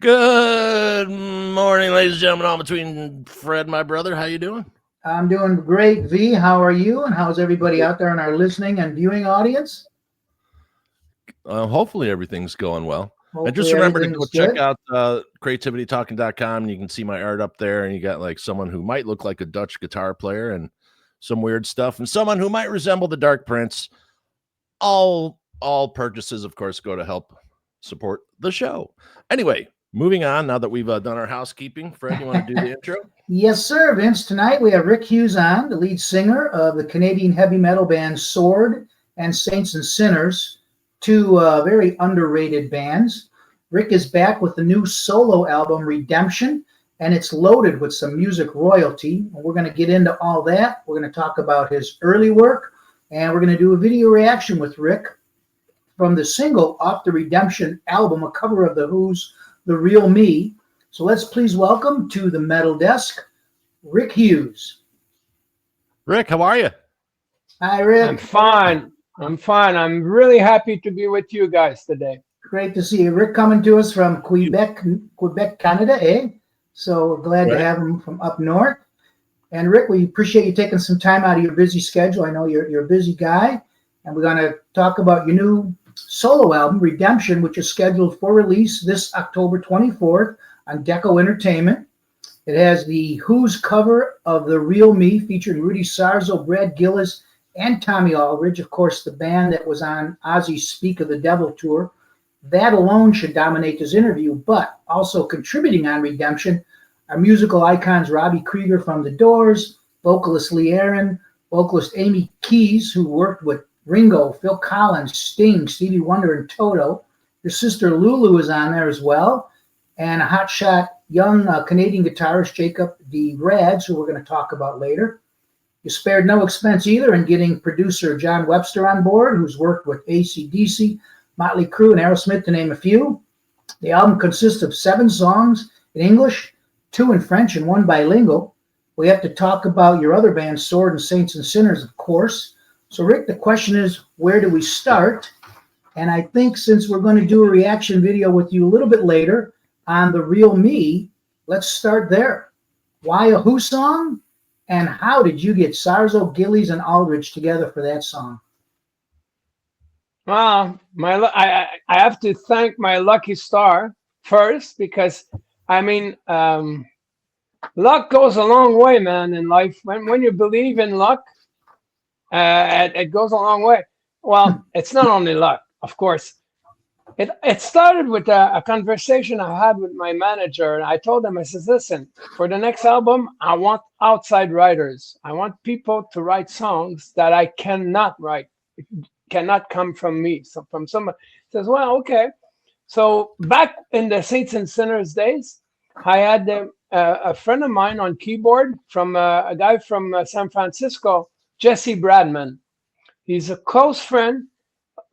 Good morning, ladies and gentlemen. All between Fred, my brother. How you doing? I'm doing great, V. How are you? And how's everybody out there in our listening and viewing audience? Hopefully everything's going well. And just Hopefully remember to go everything's check good. out creativitytalking.com, and you can see my art up there. And you got like someone who might look like a Dutch guitar player and some weird stuff, and someone who might resemble the Dark Prince. All purchases, of course, go to help support the show. Anyway, moving on. Now that we've done our housekeeping, Fred, you want to do the intro? Yes, sir, Vince. Tonight we have Rick Hughes on, the lead singer of the Canadian heavy metal band Sword and Saints and Sinners, two very underrated bands. Rick is back with the new solo album Redemption, and it's loaded with some music royalty. We're going to get into all that. We're going to talk about his early work, and we're going to do a video reaction with Rick from the single off the Redemption album, a cover of The Who's The Real Me. So let's please welcome to the Metal Desk, Rick Hughes. Rick, how are you? Hi, Rick. I'm fine. I'm really happy to be with you guys today. Great to see you. Rick coming to us from Quebec, Canada, eh? So we're glad to have him from up north. And Rick, we appreciate you taking some time out of your busy schedule. I know you're a busy guy. And we're going to talk about your new solo album, Redemption, which is scheduled for release this October 24th on Deco Entertainment. It has the Who's cover of The Real Me featuring Rudy Sarzo, Brad Gillis, and Tommy Aldridge, of course, the band that was on Ozzy's Speak of the Devil tour. That alone should dominate this interview, but also contributing on Redemption are musical icons Robbie Krieger from The Doors, vocalist Lee Aaron, vocalist Amy Keys, who worked with Ringo, Phil Collins, Sting, Stevie Wonder, and Toto. Your sister Lulu is on there as well, and a hotshot young Canadian guitarist, Jacob D. Rads, who we're going to talk about later. You spared no expense either in getting producer John Webster on board, who's worked with AC/DC, Motley Crue, and Aerosmith, to name a few. The album consists of 7 songs in English, 2 in French, and 1 bilingual. We have to talk about your other band, Sword and Saints and Sinners, of course. So, Rick, the question is, where do we start? And I think since we're going to do a reaction video with you a little bit later on The Real Me, let's start there. Why a Who song? And how did you get Sarzo, Gillies, and Aldridge together for that song? Well, I have to thank my lucky star first, because luck goes a long way, man, in life. When you believe in luck, it goes a long way. Well, it's not only luck, of course. It started with a conversation I had with my manager, and I told him, I says, listen, for the next album, I want outside writers. I want people to write songs that I cannot write. It cannot come from me. So from someone. He says, well, okay. So back in the Saints and Sinners days, I had a friend of mine on keyboard from a guy from San Francisco, Jesse Bradman. He's a close friend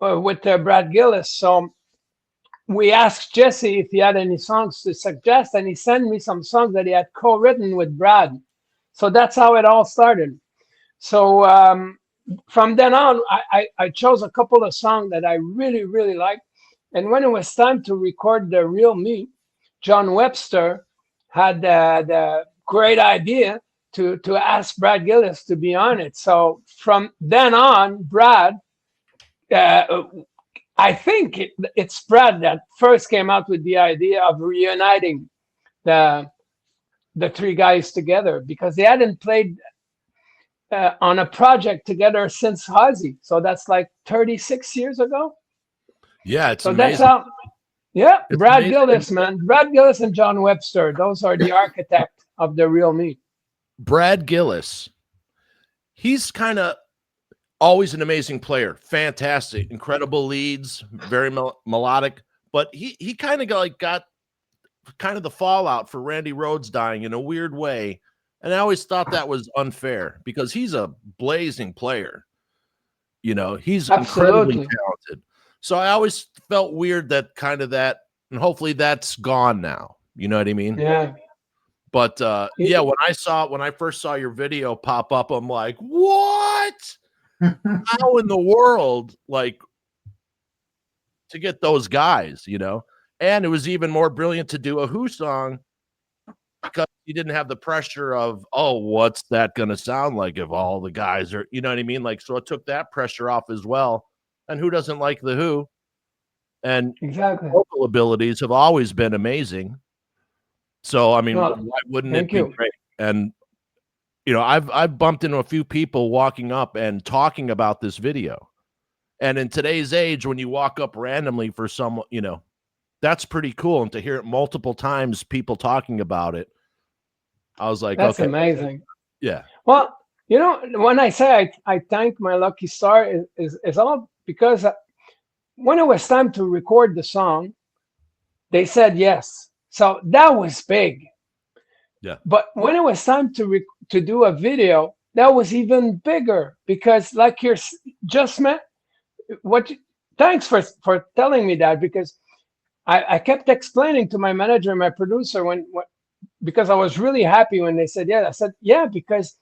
with Brad Gillis. So we asked Jesse if he had any songs to suggest, and he sent me some songs that he had co-written with Brad. So that's how it all started. So from then on, I chose a couple of songs that I really, really liked. And when it was time to record The Real Me, John Webster had the great idea to ask Brad Gillis to be on it. So from then on, Brad, I think it's Brad that first came out with the idea of reuniting the 3 guys together, because they hadn't played on a project together since Ozzy. So that's like 36 years ago. Yeah, it's so amazing. That's how. Yeah, it's Brad amazing. Gillis, man. Brad Gillis and John Webster. Those are the architect of The Real Me. Brad Gillis, he's kind of always an amazing player. Fantastic, incredible leads, very melodic. But he kind of got kind of the fallout for Randy Rhoads dying in a weird way. And I always thought that was unfair, because he's a blazing player. You know, he's incredibly talented. So I always felt weird that and hopefully that's gone now. You know what I mean? Yeah. But yeah, when I first saw your video pop up, I'm like, what? How in the world, like, to get those guys, you know? And it was even more brilliant to do a Who song because you didn't have the pressure of, oh, what's that going to sound like if all the guys are, you know what I mean? Like, so it took that pressure off as well. And who doesn't like the Who? And Exactly. vocal abilities have always been amazing. So, I mean, Well, why wouldn't thank it be you. great? And, you know, I've bumped into a few people walking up and talking about this video. And in today's age, when you walk up randomly for someone, you know, that's pretty cool. And to hear it multiple times, people talking about it, I was like, That's okay, amazing. yeah, Well, you know, when I say I thank my lucky star is all because when it was time to record the song, they said yes. So that was big. yeah, But when it was time to do a video, that was even bigger because, like you're just met, thanks for telling me that, because I kept explaining to my manager and my producer because I was really happy when they said yeah. I said yeah, because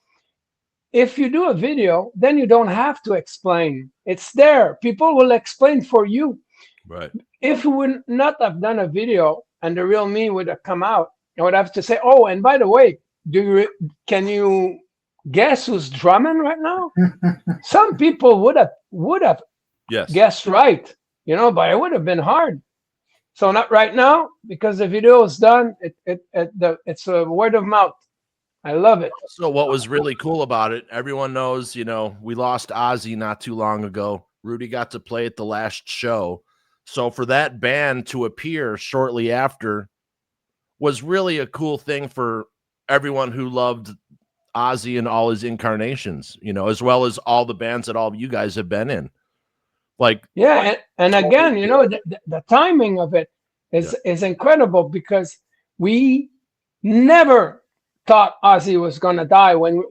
if you do a video, then you don't have to explain. It's there. People will explain for you. right, If we would not have done a video and the real me would have come out, I would have to say, oh, and by the way, can you guess who's drumming right now? Some people would have yes. guessed right, you know, but it would have been hard. So not right now, because the video is done. It's a word of mouth. I love it. So what was really cool about it, everyone knows, you know, we lost Ozzy not too long ago. Rudy got to play at the last show. So for that band to appear shortly after was really a cool thing for everyone who loved Ozzy and all his incarnations, you know, as well as all the bands that all of you guys have been in. Like, Yeah, and again, you know, the timing of it yeah, is incredible because we never thought Ozzy was going to die when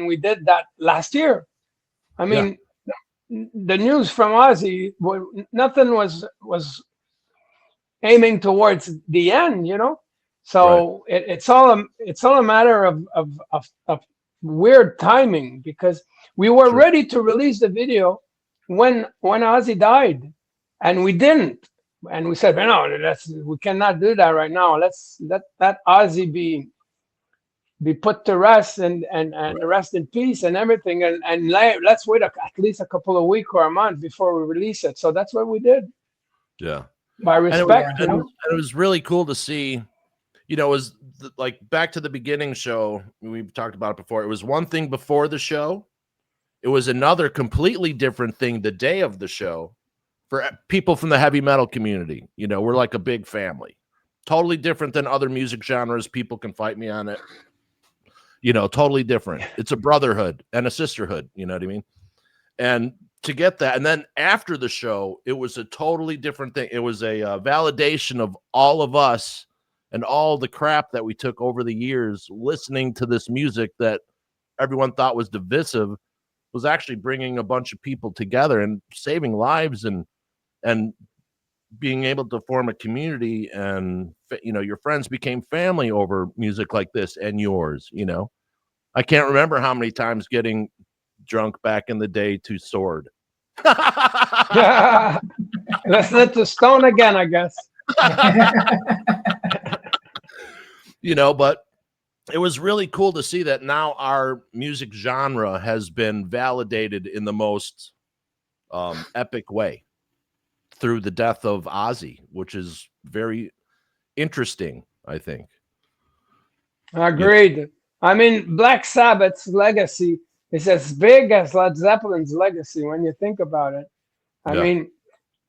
we did that last year. I mean, the news from Ozzy, nothing was aiming towards the end, you know. So it's all a matter of weird timing, because we were true. ready to release the video when Ozzy died, and we didn't. And we said, no, we cannot do that right now. Let's let Ozzy be put to rest and rest in peace and everything, and let's wait at least a couple of weeks or a month before we release it. So that's what we did. Yeah. By respect, you know. It was really cool to see, you know, it was like back to the beginning show. We've talked about it before. It was one thing before the show. It was another completely different thing the day of the show for people from the heavy metal community. You know, we're like a big family, totally different than other music genres. People can fight me on it. You know, totally different. It's a brotherhood and a sisterhood. You know what I mean? And to get that, and then after the show, it was a totally different thing. It was a validation of all of us and all the crap that we took over the years listening to this music that everyone thought was divisive, was actually bringing a bunch of people together and saving lives and being able to form a community. And, you know, your friends became family over music like this, and yours, you know. I can't remember how many times getting drunk back in the day to Sword. Listen to Stone again, I guess. You know, but it was really cool to see that now our music genre has been validated in the most epic way through the death of Ozzy, which is very interesting, I think. Agreed. I mean, Black Sabbath's legacy is as big as Led Zeppelin's legacy when you think about it. I mean,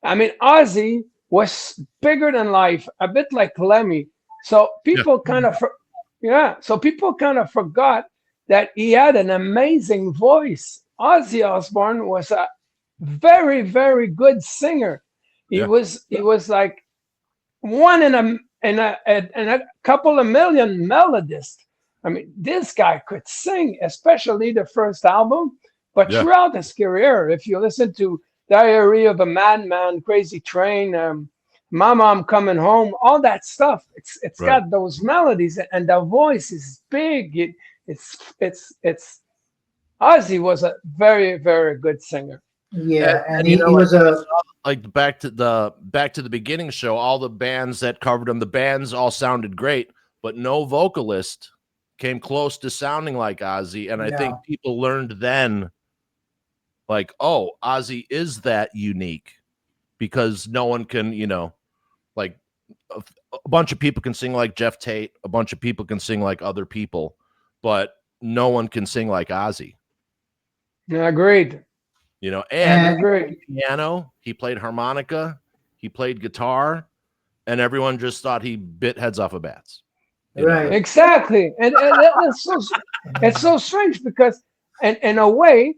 Ozzy was bigger than life, a bit like Lemmy. So people kind of forgot that he had an amazing voice. Ozzy Osbourne was a very, very good singer. He was like one in a couple of million melodists. I mean, this guy could sing, especially the first album, but throughout his career, if you listen to Diary of a Madman, Crazy Train, Mama, I'm Coming Home, all that stuff, it's got those melodies, and the voice is big. It's Ozzy was a very, very good singer. Yeah, and you he know, was a like back to the beginning show, all the bands that covered him, the bands all sounded great, but no vocalist came close to sounding like Ozzy. And I think no, people learned then, like, oh, Ozzy is that unique because no one can, like a bunch of people can sing like Jeff Tate, a bunch of people can sing like other people, but no one can sing like Ozzy. Yeah, agreed. And and he played piano, he played harmonica, he played guitar, and everyone just thought he bit heads off of bats. right, Exactly, and it's so strange because, in a way,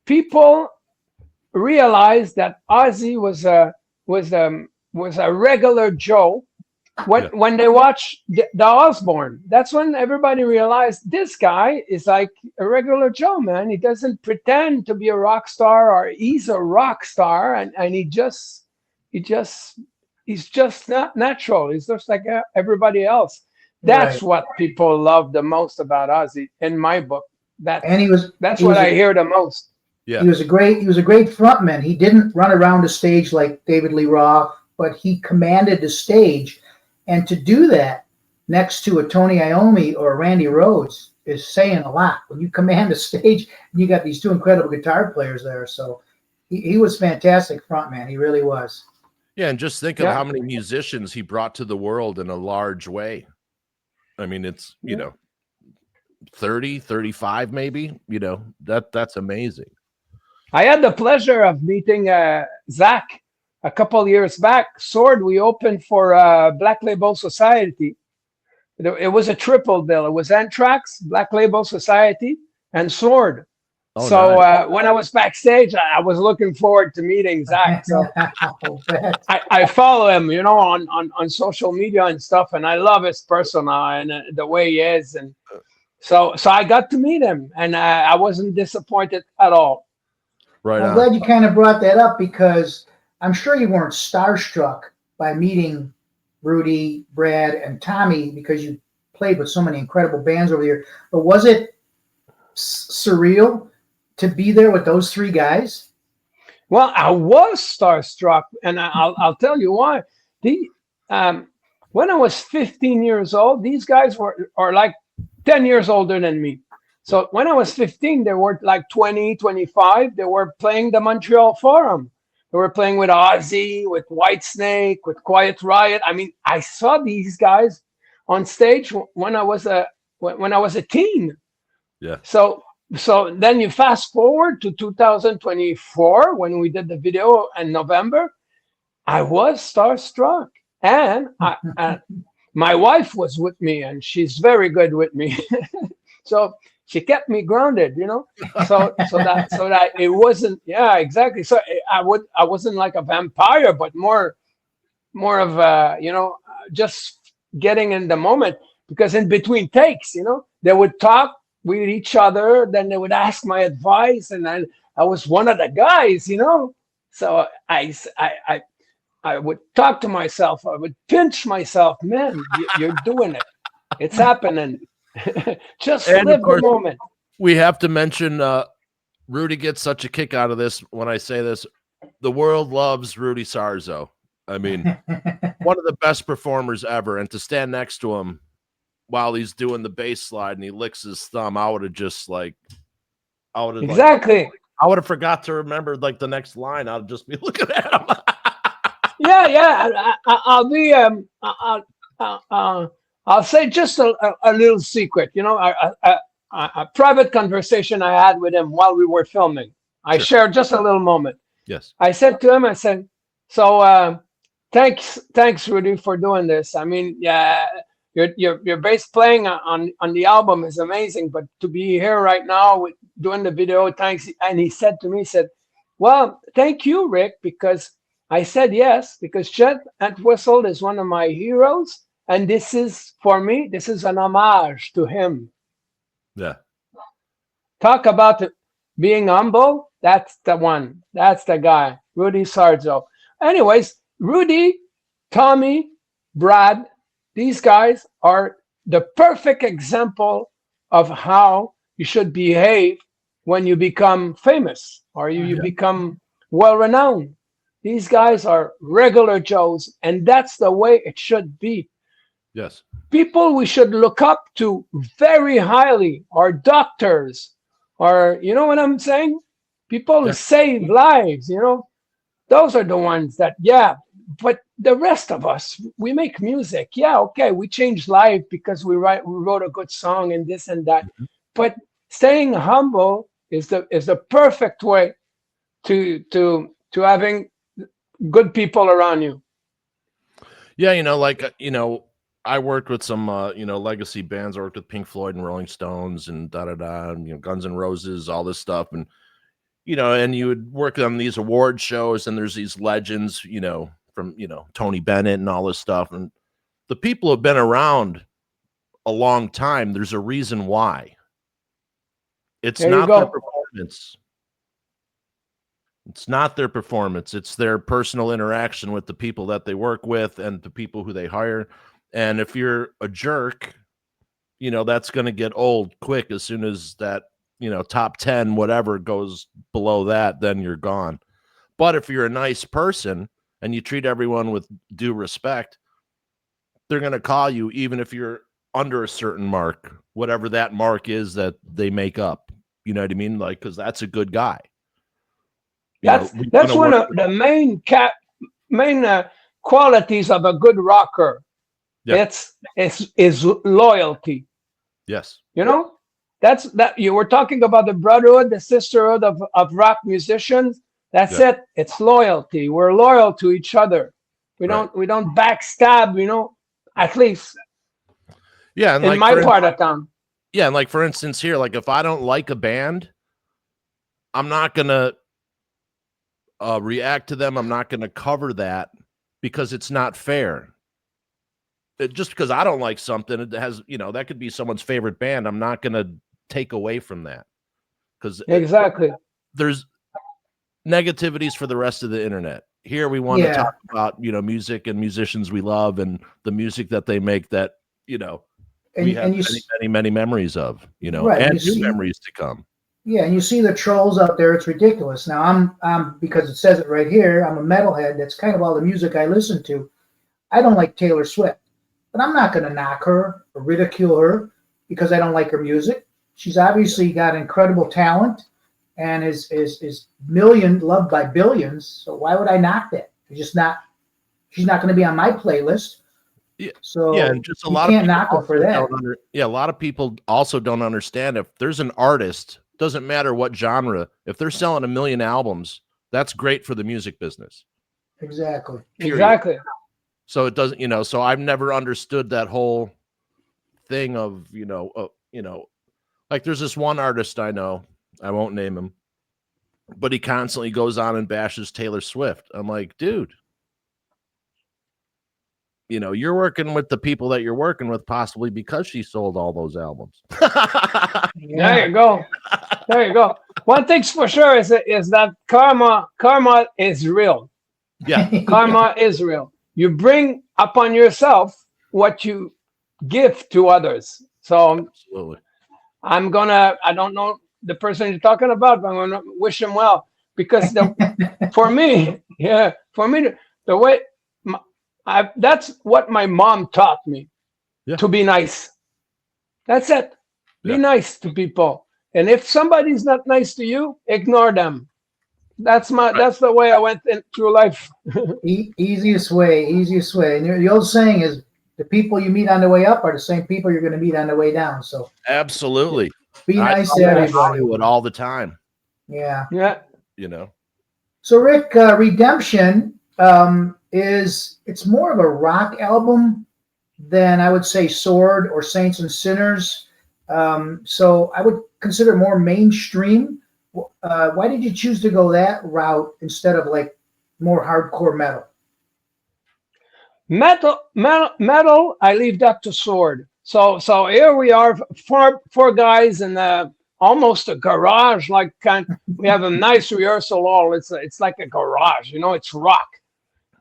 people realized that Ozzy was a regular Joe when they watched the Osbourne. That's when everybody realized this guy is like a regular Joe, man. He doesn't pretend to be a rock star, or he's a rock star, and he's just not natural. He's just like everybody else. That's right. what people love the most about Ozzy, in my book. And That's he what was I hear the most. Yeah. he was a great frontman. He didn't run around the stage like David Lee Roth, but he commanded the stage. And to do that next to a Tony Iommi or Randy Rhoads is saying a lot. When you command the stage, you got these two incredible guitar players there. So he was fantastic frontman. He really was. Yeah, and just think of how many musicians he brought to the world in a large way. I mean, it's, 30, 35 maybe, that's amazing. I had the pleasure of meeting Zach a couple years back. Sword, we opened for Black Label Society. It was a triple bill. It was Anthrax, Black Label Society, and Sword. Oh, so nice. when I was backstage, I was looking forward to meeting Zach. So I follow him, on social media and stuff, and I love his persona and the way he is. And so I got to meet him, and I wasn't disappointed at all. Right. I'm glad you kind of brought that up, because I'm sure you weren't starstruck by meeting Rudy, Brad, and Tommy, because you played with so many incredible bands over the years. But was it surreal to be there with those three guys? Well, I was starstruck, and I'll tell you why. When I was 15 years old, these guys are like 10 years older than me. So when I was 15, they were like 20, 25. They were playing the Montreal Forum. They were playing with Ozzy, with Whitesnake, with Quiet Riot. I mean, I saw these guys on stage when I was a teen. Yeah. So then you fast forward to 2024 when we did the video in November. I was starstruck, and my wife was with me, and she's very good with me. So she kept me grounded, so that it wasn't, exactly. So I wasn't like a vampire, but more of just getting in the moment, because in between takes, they would talk with each other, then they would ask my advice, and I was one of the guys, so I would talk to myself, I would pinch myself, man, you're doing it, it's happening. Just and live the moment. We have to mention Rudy gets such a kick out of this when I say this. The world loves Rudy Sarzo. I mean, one of the best performers ever, and to stand next to him while he's doing the bass slide and he licks his thumb, I would have exactly. I would have forgot to remember like the next line. I'd just be looking at him. I'll be I'll say just a little secret, a private conversation I had with him while we were filming. I shared just a little moment. Yes. I said to him, so thanks, Rudy, for doing this. I mean, your bass playing on the album is amazing, but to be here right now with doing the video, thanks. And he said to me, well, thank you, Rick, because I said yes, because Chet Entwistle is one of my heroes. And this is, for me, this is an homage to him. Yeah. Talk about being humble. That's the one. That's the guy, Rudy Sarzo. Anyways, Rudy, Tommy, Brad, these guys are the perfect example of how you should behave when you become famous, or you become well-renowned. These guys are regular Joes, and that's the way it should be. Yes. People we should look up to very highly are doctors, or you know what I'm saying? People who Yeah. save lives, those are the ones that, yeah. But the rest of us, we make music. Yeah, okay, we change life because we wrote a good song and this and that. Mhm. But staying humble is the perfect way to having good people around you. Yeah, I worked with some legacy bands. I worked with Pink Floyd and Rolling Stones and and Guns N' Roses, all this stuff. And and you would work on these award shows, and there's these legends, from Tony Bennett and all this stuff. And the people have been around a long time. There's a reason why. It's There you not their go. performance. It's not their performance. It's their personal interaction with the people that they work with and the people who they hire. And if you're a jerk, that's going to get old quick. As soon as that, top 10, whatever goes below that, then you're gone. But if you're a nice person and you treat everyone with due respect, they're going to call you even if you're under a certain mark, whatever that mark is that they make up. You know what I mean? Like, because that's a good guy. That's one of the main qualities of a good rocker. Yeah. It's loyalty. Yes. That's that you were talking about the brotherhood, the sisterhood of rock musicians. That's it. It's loyalty. We're loyal to each other. We don't backstab, at least. Yeah, and in my part of town. Yeah, and like for instance here, like if I don't like a band, I'm not gonna react to them. I'm not gonna cover that because it's not fair. Just because I don't like something, it has, that could be someone's favorite band. I'm not gonna take away from that because exactly there's negativities for the rest of the internet. Here we want to talk about music and musicians we love and the music that they make that we have many memories of, right, and new memories to come. Yeah, and you see the trolls out there. It's ridiculous. Now I'm because it says it right here. I'm a metalhead. That's kind of all the music I listen to. I don't like Taylor Swift, but I'm not going to knock her or ridicule her because I don't like her music. She's obviously got incredible talent and is loved by billions. So why would I knock that? She's not going to be on my playlist. Yeah. So and just a lot can't of knock her for that. A lot of people also don't understand if there's an artist, doesn't matter what genre, if they're selling 1 million albums, that's great for the music business. Exactly. Period. Exactly. So it doesn't, so I've never understood that whole thing of, like there's this one artist I know, I won't name him, but he constantly goes on and bashes Taylor Swift. I'm like, dude, you're working with the people that you're working with possibly because she sold all those albums. There you go. There you go. One thing's for sure is that karma is real. Yeah. Karma is real. You bring upon yourself what you give to others. So Absolutely. I don't know the person you're talking about, but I'm going to wish him well because for me, the way that's what my mom taught me, to be nice. That's it. Be nice to people. And if somebody's not nice to you, ignore them. That's the way I went through life. Easiest way. And the old saying is the people you meet on the way up are the same people you're going to meet on the way down. So absolutely. Be nice to everybody. All the time. Yeah. Yeah. So Rick, Redemption it's more of a rock album than I would say Sword or Saints and Sinners. So I would consider more mainstream. Why did you choose to go that route instead of like more hardcore metal? Metal, I leave that to Sword. So here we are, four guys in almost a garage. We have a nice rehearsal hall. It's like a garage, it's rock.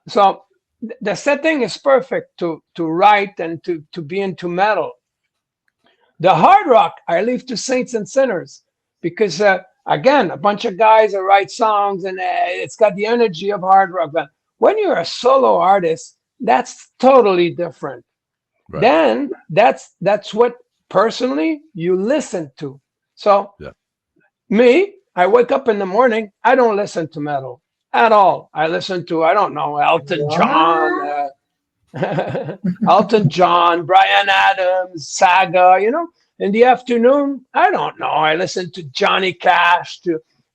So the setting is perfect to write and to be into metal. The hard rock I leave to Saints and Sinners because again, a bunch of guys that write songs, and it's got the energy of hard rock. But when you're a solo artist, that's totally different. Right. Then that's what personally you listen to. So me, I wake up in the morning, I don't listen to metal at all. I listen to, I don't know, Elton John, Elton John, Brian Adams, Saga, you know. In the afternoon, I don't know. I listen to Johnny Cash.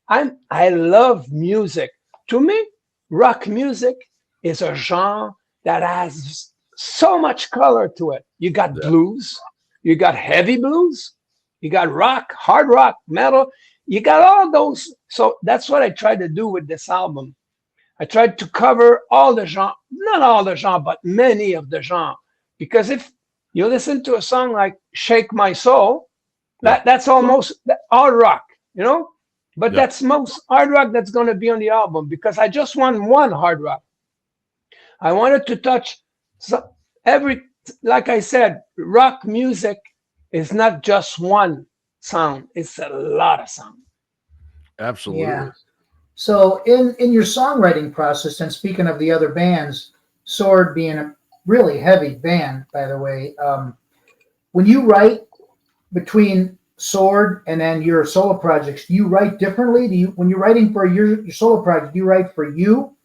I love music. To me, rock music is a genre that has so much color to it. You got blues, you got heavy blues, you got rock, hard rock, metal. You got all those. So that's what I tried to do with this album. I tried to cover all the genre, not all the genre, but many of the genre. Because if you listen to a song like Shake My Soul, that's almost hard rock, you know? But that's most hard rock that's going to be on the album, because I just want one hard rock. I wanted to touch like I said, rock music is not just one sound, it's a lot of sound. Absolutely. Yeah. So in your songwriting process, and speaking of the other bands, Sword being a really heavy band, by the way, when you write between Sword and then your solo projects, do you write differently? When you're writing for your solo project, do you write for you?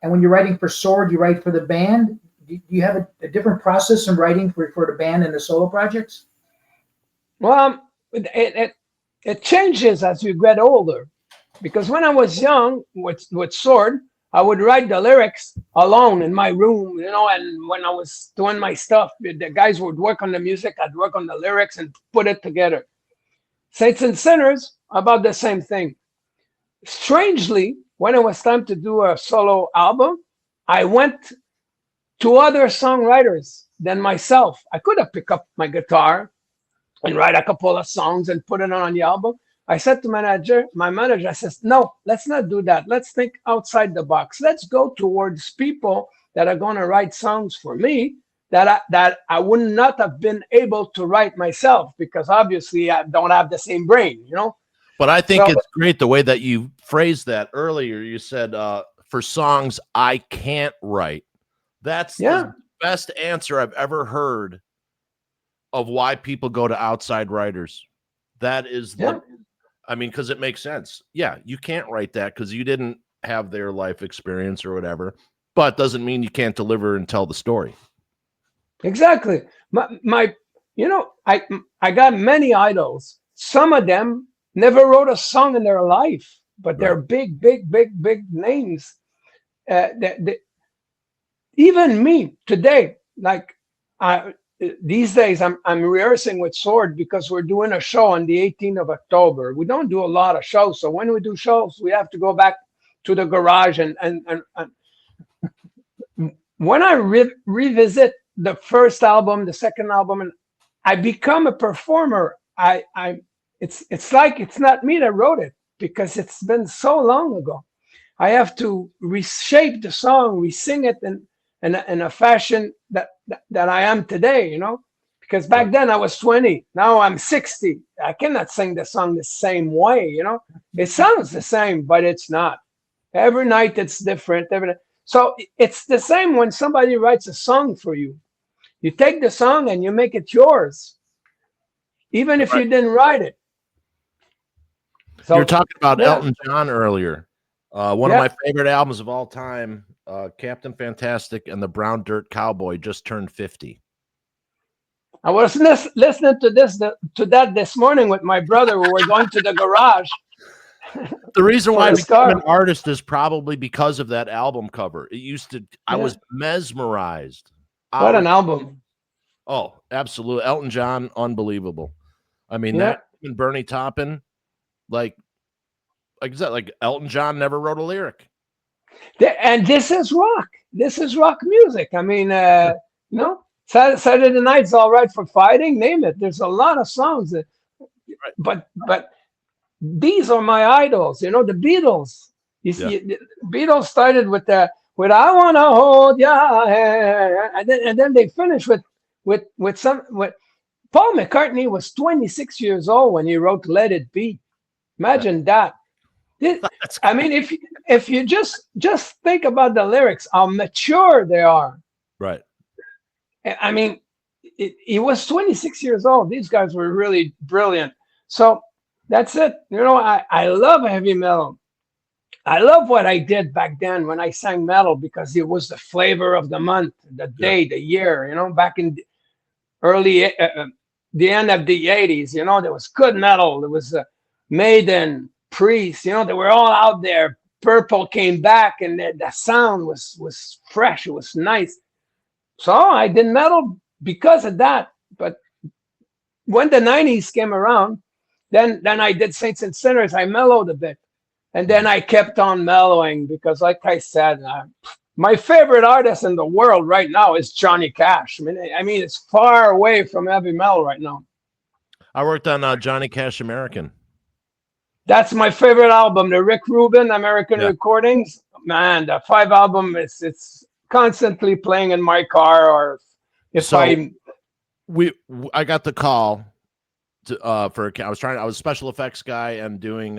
And when you're writing for Sword, you write for the band? Do you have a different process in writing for the band and the solo projects? Well, it changes as you get older. Because when I was young with Sword, I would write the lyrics alone in my room, you know, and when I was doing my stuff, the guys would work on the music, I'd work on the lyrics and put it together. Saints and Sinners, about the same thing. Strangely, when it was time to do a solo album, I went to other songwriters than myself. I could have picked up my guitar and write a couple of songs and put it on the album. I said to my manager, I says, no, let's not do that. Let's think outside the box. Let's go towards people that are going to write songs for me that I would not have been able to write myself, because obviously I don't have the same brain, you know? But I think it's great the way that you phrased that earlier. You said, for songs I can't write. That's the best answer I've ever heard of why people go to outside writers. That is because it makes sense. Yeah, you can't write that because you didn't have their life experience or whatever, but doesn't mean you can't deliver and tell the story. Exactly. I got many idols. Some of them never wrote a song in their life, but they're big names. Even me today, these days I'm rehearsing with Sword because we're doing a show on the 18th of October. We don't do a lot of shows, so when we do shows, we have to go back to the garage and when I revisit the first album, the second album, and I become a performer, it's like it's not me that wrote it because it's been so long ago. I have to reshape the song, re-sing it in a fashion that I am today, you know, because back then I was 20, now I'm 60. I cannot sing the song the same way, you know. It sounds the same, but it's not. Every night it's different. So it's the same when somebody writes a song for you. You take the song and you make it yours, even if you didn't write it. So, you're talking about Elton John earlier. One of my favorite albums of all time, Captain Fantastic and the Brown Dirt Cowboy, just turned 50. I was listening to that this morning with my brother. We were going to the garage. The reason why I became an artist is probably because of that album cover. It used to, I was mesmerized. What an album. Oh, absolutely. Elton John, unbelievable. I mean, that and Bernie Taupin, like I said, like Elton John never wrote a lyric. And this is rock. This is rock music. I mean, you know, Saturday Night's All Right for Fighting, name it. There's a lot of songs. But these are my idols, you know, the Beatles. You see, the Beatles started with I Wanna Hold Your Hand, and then they finished with Paul McCartney was 26 years old when he wrote Let It Be. Imagine that. I mean, if you just think about the lyrics, how mature they are. Right. I mean, he was 26 years old. These guys were really brilliant. So that's it. You know, I love heavy metal. I love what I did back then when I sang metal, because it was the flavor of the month, the day, the year, you know, back in early, the end of the 80s, you know, there was good metal. There was Maiden, Priest, you know, they were all out there. Purple came back, and the sound was fresh. It was nice. So I did metal because of that. But when the 90s came around, then I did Saints and Sinners. I mellowed a bit. And then I kept on mellowing because, like I said, my favorite artist in the world right now is Johnny Cash. I mean, it's far away from heavy metal right now. I worked on Johnny Cash American. That's my favorite album, the Rick Rubin American Recordings. Man, the 5 album it's constantly playing in my car, or if I got the call to, I was a special effects guy and doing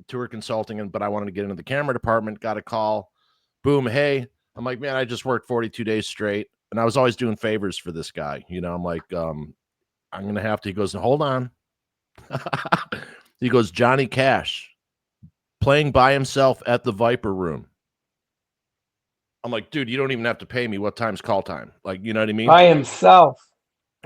tour consulting, but I wanted to get into the camera department. Got a call, boom, hey, I'm like, man, I just worked 42 days straight, and I was always doing favors for this guy, you know. I'm like, I'm gonna have to. He goes, hold on. He goes, Johnny Cash playing by himself at the Viper Room. I'm like, dude, you don't even have to pay me. What time's call time? Like, you know what I mean? By himself.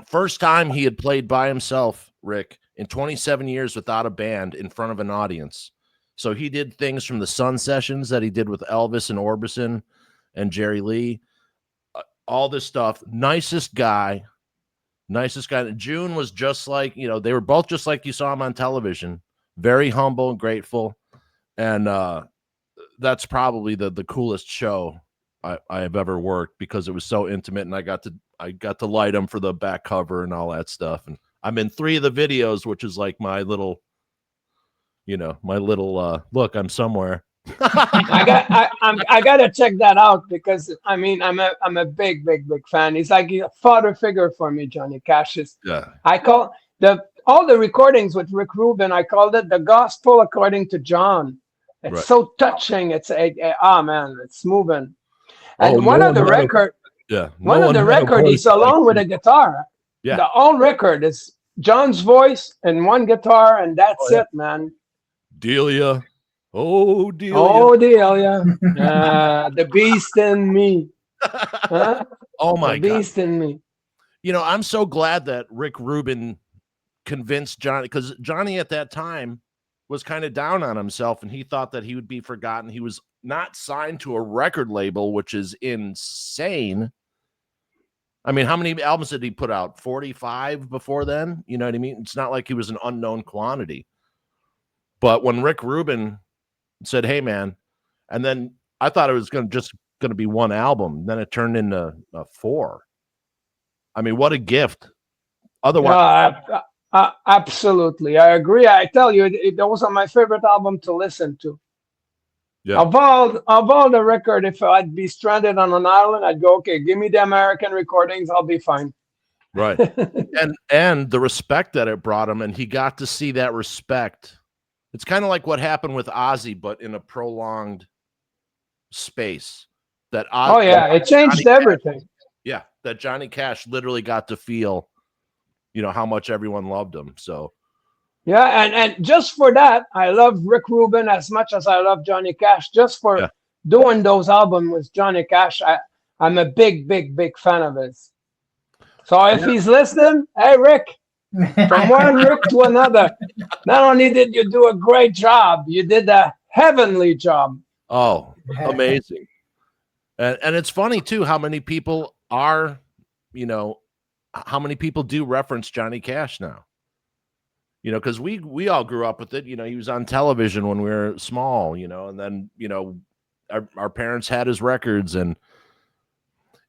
First time he had played by himself, Rick, in 27 years without a band in front of an audience. So he did things from the Sun Sessions that he did with Elvis and Orbison and Jerry Lee. All this stuff. Nicest guy. June was just like, you know, they were both just like you saw him on television. Very humble and grateful. And that's probably the coolest show I have ever worked, because it was so intimate, and I got to light him for the back cover and all that stuff. And I'm in 3 of the videos, which is like my little, you know, look, I'm somewhere. I gotta check that out, because I mean, I'm a big fan. He's like a father figure for me, Johnny Cash is. Yeah. I call all the recordings with Rick Rubin, I called it the gospel according to John. It's so touching. It's man, it's moving. And one of the record, he's alone with a guitar. Yeah. The whole record is John's voice and one guitar, and that's it, man. Delia. Oh, Delia. Oh, Delia. The beast in me. Huh? Oh, my God. The beast in me. You know, I'm so glad that Rick Rubin convinced Johnny, because Johnny at that time was kind of down on himself, and he thought that he would be forgotten. He was not signed to a record label, which is insane. I mean, how many albums did he put out? 45 before then? You know what I mean? It's not like he was an unknown quantity. But when Rick Rubin said, hey, man, and then I thought it was going to be 1 album. Then it turned into 4. I mean, what a gift. Otherwise, absolutely. I agree. I tell you, that was my favorite album to listen to. Yeah. Of all the record, if I'd be stranded on an island, I'd go, okay, give me the American recordings. I'll be fine. Right. and the respect that it brought him, and he got to see that respect. It's kind of like what happened with Ozzy, but in a prolonged space. It changed everything. That Johnny Cash literally got to feel, you know, how much everyone loved him. So, yeah, and just for that, I love Rick Rubin as much as I love Johnny Cash. Just for doing those albums with Johnny Cash, I'm a big fan of his. So if he's listening, hey, Rick, from one Rick to another, not only did you do a great job, you did a heavenly job. Oh, amazing. And it's funny, too, how many people are, you know, how many people do reference Johnny Cash now? You know, because we all grew up with it. You know, he was on television when we were small, you know, and then, you know, our parents had his records, and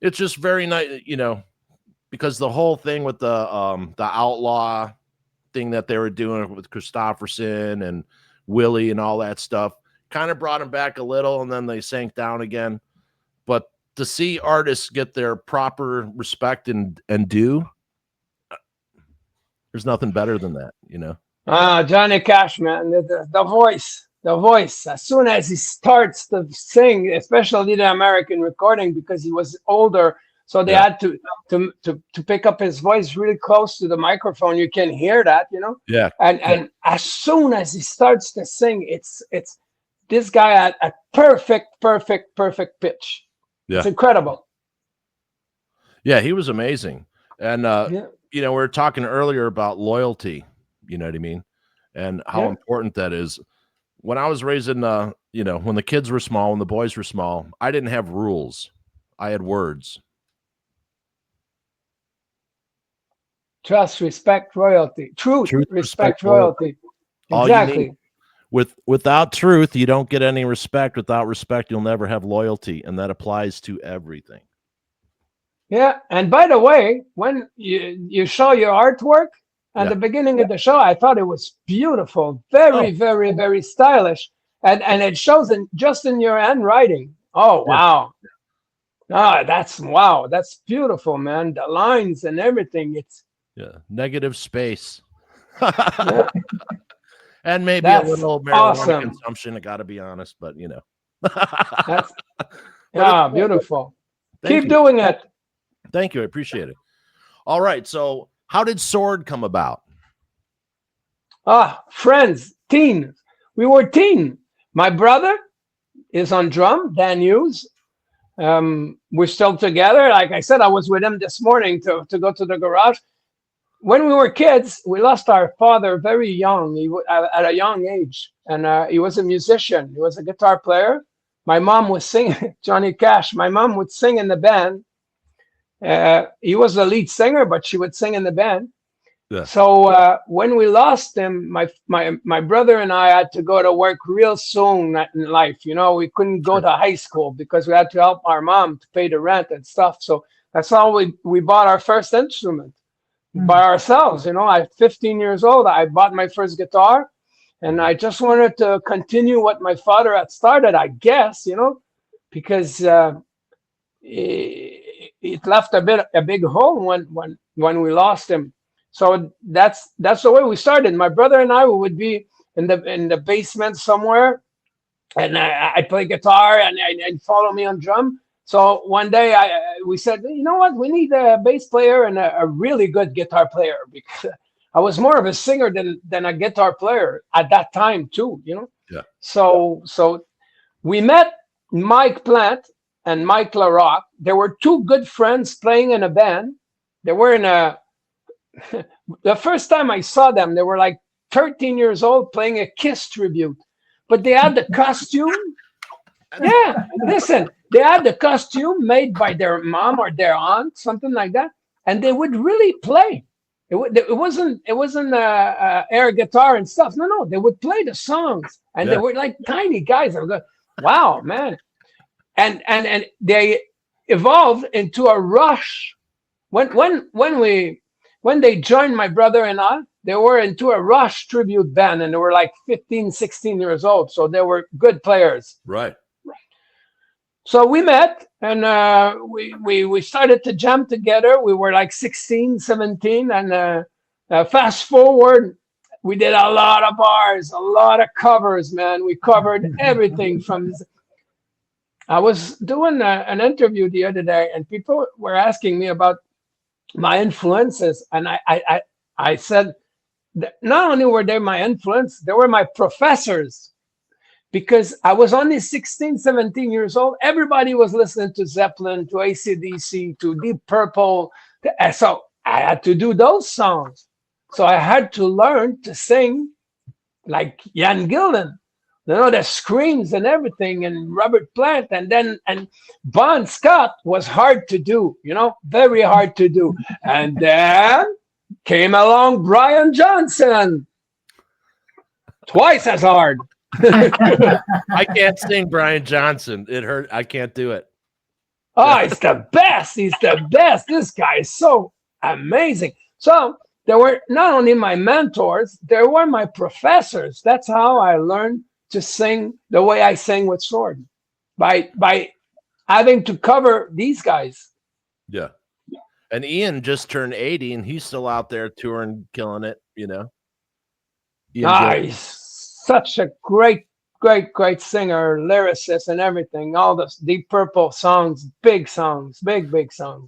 it's just very nice, you know, because the whole thing with the outlaw thing that they were doing with Christopherson and Willie and all that stuff kind of brought him back a little, and then they sank down again. But to see artists get their proper respect and due, there's nothing better than that, you know? Johnny Cash, man, the voice, the voice. As soon as he starts to sing, especially the American recording, because he was older, so they had to pick up his voice really close to the microphone. You can hear that, you know. Yeah. And as soon as he starts to sing, it's this guy at a perfect pitch. Yeah. It's incredible. Yeah, he was amazing. And Yeah. you know, we were talking earlier about loyalty, you know what I mean? And how important that is. When I was raising you know, when the kids were small, when the boys were small, I didn't have rules. I had words. Trust, respect, royalty. Truth, respect, royalty. All Exactly. you need. Without truth, you don't get any respect. Without respect, you'll never have loyalty, and that applies to everything. Yeah, and by the way, when you show your artwork at the beginning of the show, I thought it was beautiful, very stylish, and it shows just in your handwriting. Oh wow, that's beautiful, man. The lines and everything. It's negative space, yeah. And maybe That's a little marijuana awesome. consumption. I got to be honest, but you know, That's But beautiful. Thank Keep you. doing it. Thank you. I appreciate it. All right. So how did Sword come about? Friends, teens. We were teen. My brother is on drum, Dan Hughes. We're still together. Like I said, I was with him this morning to go to the garage. When we were kids, we lost our father very young, at a young age. And he was a musician. He was a guitar player. My mom was singing, Johnny Cash. My mom would sing in the band. He was the lead singer, but she would sing in the band. Yeah. So when we lost him, my brother and I had to go to work real soon in life. You know, we couldn't go to high school because we had to help our mom to pay the rent and stuff. So that's how we bought our first instrument by ourselves. You know, at 15 years old, I bought my first guitar, and I just wanted to continue what my father had started, I guess, you know, because it left a big hole when we lost him. So that's the way we started. My brother and I would be in the basement somewhere, and I play guitar, and follow me on drum. So one day we said, you know what, we need a bass player and a really good guitar player, because I was more of a singer than a guitar player at that time too, you know. Yeah. So we met Mike Plant and Mike LaRock. There were two good friends playing in a band. They were in a the first time I saw them, they were like 13 years old playing a Kiss tribute, but they had the costume. Yeah, listen, they had the costume made by their mom or their aunt, something like that, and they would really play. It wasn't air guitar and stuff. No, they would play the songs, and they were like tiny guys. I was like, wow, man, and they evolved into a Rush. When they joined my brother and I, they were into a Rush tribute band, and they were like 15, 16 years old. So they were good players. Right. So we met, and we started to jam together. We were like 16, 17. And fast forward, we did a lot of bars, a lot of covers, man. We covered everything from... I was doing an interview the other day, and people were asking me about my influences, and I said that not only were they my influence, they were my professors, because I was only 16, 17 years old. Everybody was listening to Zeppelin, to AC/DC, to Deep Purple. So I had to do those songs. So I had to learn to sing like Ian Gillan, you know, the screams and everything, and Robert Plant, and Bon Scott was hard to do, you know, very hard to do. And then came along Brian Johnson, twice as hard. I can't sing Brian Johnson. It hurt. I can't do it. Oh, he's the best. He's the best. This guy is so amazing. So they were not only my mentors, they were my professors. That's how I learned to sing the way I sang with Sword, by having to cover these guys. Yeah. And Ian just turned 80, and he's still out there touring, killing it, you know. He's such a great singer, lyricist, and everything. All the Deep Purple songs, big songs.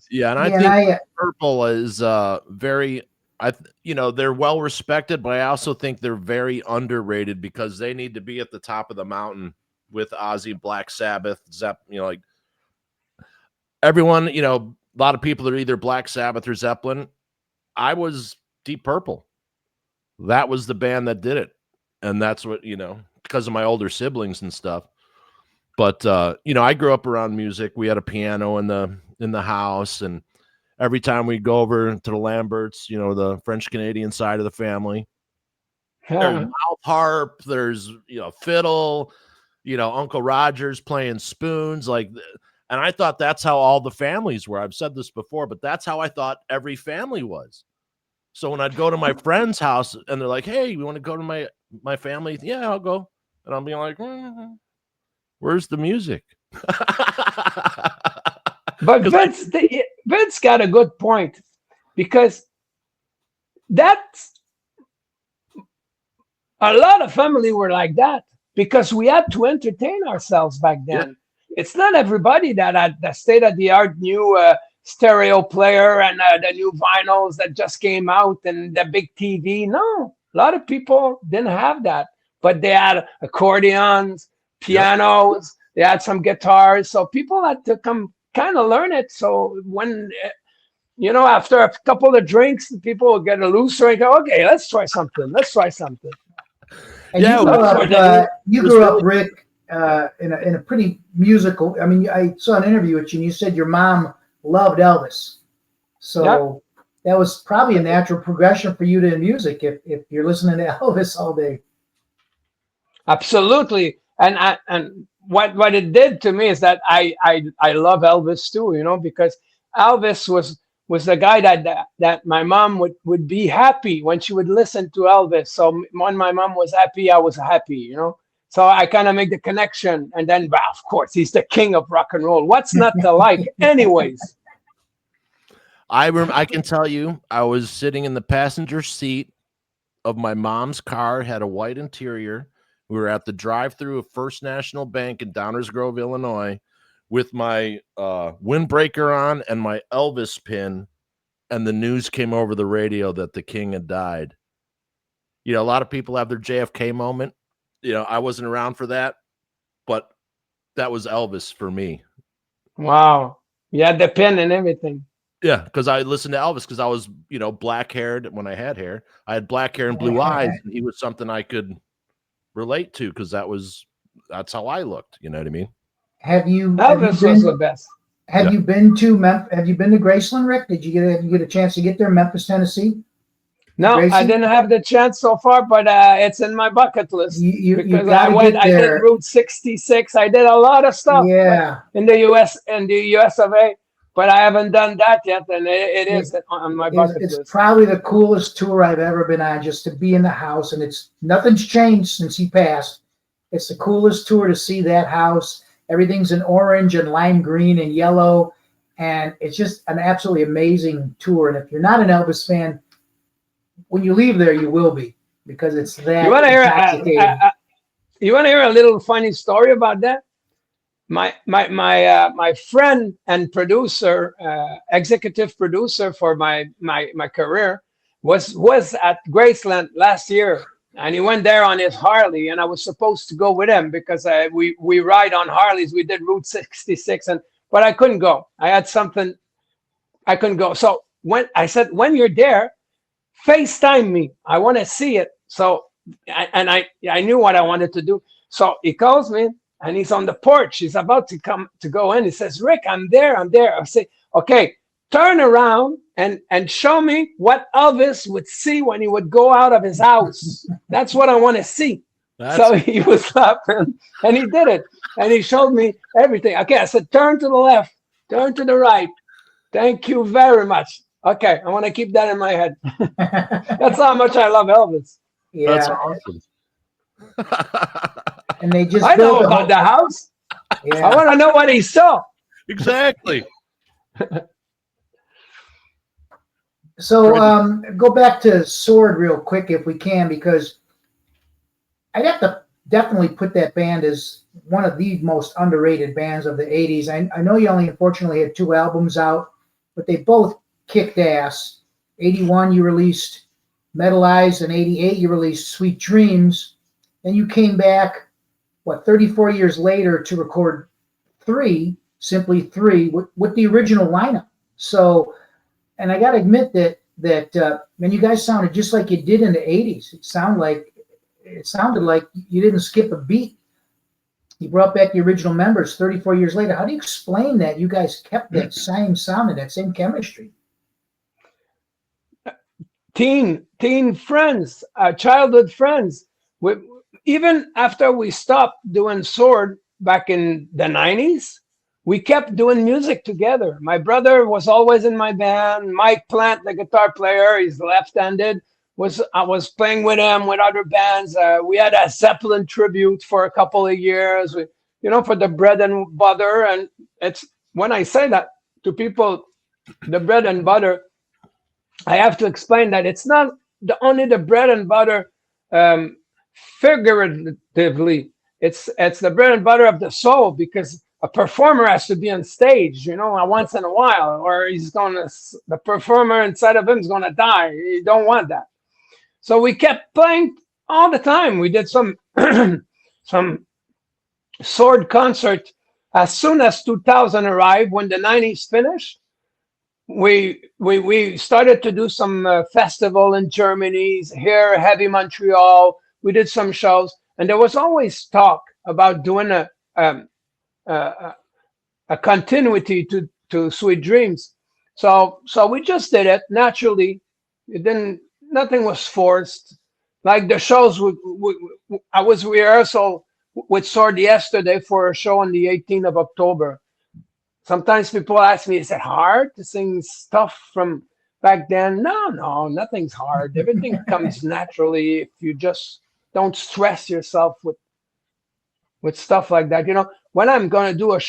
Yeah, and I think Purple is very. They're well respected, but I also think they're very underrated because they need to be at the top of the mountain with Ozzy, Black Sabbath, like everyone. A lot of people are either Black Sabbath or Zeppelin. I was Deep Purple. That was the band that did it, and that's what because of my older siblings and stuff. But I grew up around music. We had a piano in the house, and every time we go over to the Lamberts, the French Canadian side of the family, there's mouth harp, there's fiddle, Uncle Roger's playing spoons, and I thought that's how all the families were. I've said this before, but that's how I thought every family was. So when I'd go to my friend's house and they're like, "Hey, you want to go to my family?" "Yeah, I'll go." And I'll be like, "Where's the music?" But Vince got a good point, because that's a lot of family were like that, because we had to entertain ourselves back then. Yeah. It's not everybody that had the state-of-the-art new stereo player and the new vinyls that just came out and the big TV. No, a lot of people didn't have that, but they had accordions, pianos, they had some guitars. So people had to come kind of learn it. So when, after a couple of drinks, people will get a looser and go, "Okay, let's try something. And you grew up, Rick, in a pretty musical. I mean, I saw an interview with you, and you said your mom loved Elvis, so that was probably a natural progression for you to music if you're listening to Elvis all day. Absolutely, and what it did to me is that I love Elvis too, because Elvis was the guy that my mom would be happy when she would listen to Elvis. So when my mom was happy, I was happy, So I kind of make the connection, and then, of course, he's the king of rock and roll. What's not to like, anyways? I can tell you, I was sitting in the passenger seat of my mom's car, had a white interior. We were at the drive-thru of First National Bank in Downers Grove, Illinois, with my windbreaker on and my Elvis pin, and the news came over the radio that the king had died. A lot of people have their JFK moment. I wasn't around for that, but that was Elvis for me. Wow. You had the pin and everything. Yeah, because I listened to Elvis because I was, black-haired when I had hair. I had black hair and blue eyes, and he was something I could relate to because that's how I looked. You know what I mean? Elvis was the best. Have you been to Graceland, Rick? Did you get a chance to get there, Memphis, Tennessee? No, Graceland? I didn't have the chance so far, but it's in my bucket list. Because I did Route 66. I did a lot of stuff in the US and the US of A, but I haven't done that yet, and it is on my bucket list. It's probably the coolest tour I've ever been on, just to be in the house, and nothing's changed since he passed. It's the coolest tour to see that house. Everything's in orange and lime green and yellow, and it's just an absolutely amazing tour. And if you're not an Elvis fan, when you leave there, you will be, because it's that. You want to hear a little funny story about that? My friend and producer, executive producer for my career, was at Graceland last year. And he went there on his Harley, and I was supposed to go with him because we ride on Harleys. We did Route 66, but I couldn't go. I had something. I couldn't go. So when you're there, FaceTime me. I want to see it. So I knew what I wanted to do. So he calls me, and he's on the porch. He's about to go in. He says, "Rick, I'm there. I say, "Okay, turn around and show me what Elvis would see when he would go out of his house. That's what I want to see." So he was laughing, and he did it. And he showed me everything. Okay, I said, "Turn to the left, turn to the right. Thank you very much." Okay, I want to keep that in my head. That's how much I love Elvis. Yeah. That's awesome. And they just I know about the house. Yeah. I want to know what he saw. Exactly. So go back to Sword real quick if we can, because I'd have to definitely put that band as one of the most underrated bands of the 80s. I know you only unfortunately had 2 albums out, but they both kicked ass. 81, you released Metalhead, and 88, you released Sweet Dreams. Then you came back, 34 years later to record 3, simply 3, with the original lineup. So, and I got to admit that man, you guys sounded just like you did in the 80s. It sounded like you didn't skip a beat. You brought back the original members 34 years later. How do you explain that you guys kept that same sound and that same chemistry? Teen friends, childhood friends. Even after we stopped doing Sword back in the 90s, we kept doing music together. My brother was always in my band. Mike Plant, the guitar player, he's left-handed. I was playing with him with other bands. We had a Zeppelin tribute for a couple of years, for the bread and butter. And it's when I say that to people, the bread and butter, I have to explain that it's not only the bread and butter figuratively. It's the bread and butter of the soul, because a performer has to be on stage, once in a while, or the performer inside of him is gonna die. You don't want that. So we kept playing all the time. We did some some Sword concert as soon as 2000 arrived. When the 90s finished, we started to do some festival in Germany, here, Heavy Montreal. We did some shows, and there was always talk about doing a continuity to Sweet Dreams. So we just did it naturally. Nothing was forced. Like the shows, I was rehearsal with Sword yesterday for a show on the 18th of October. Sometimes people ask me, is it hard to sing stuff from back then? No, nothing's hard. Everything comes naturally if you just don't stress yourself with stuff like that. When I'm going to do a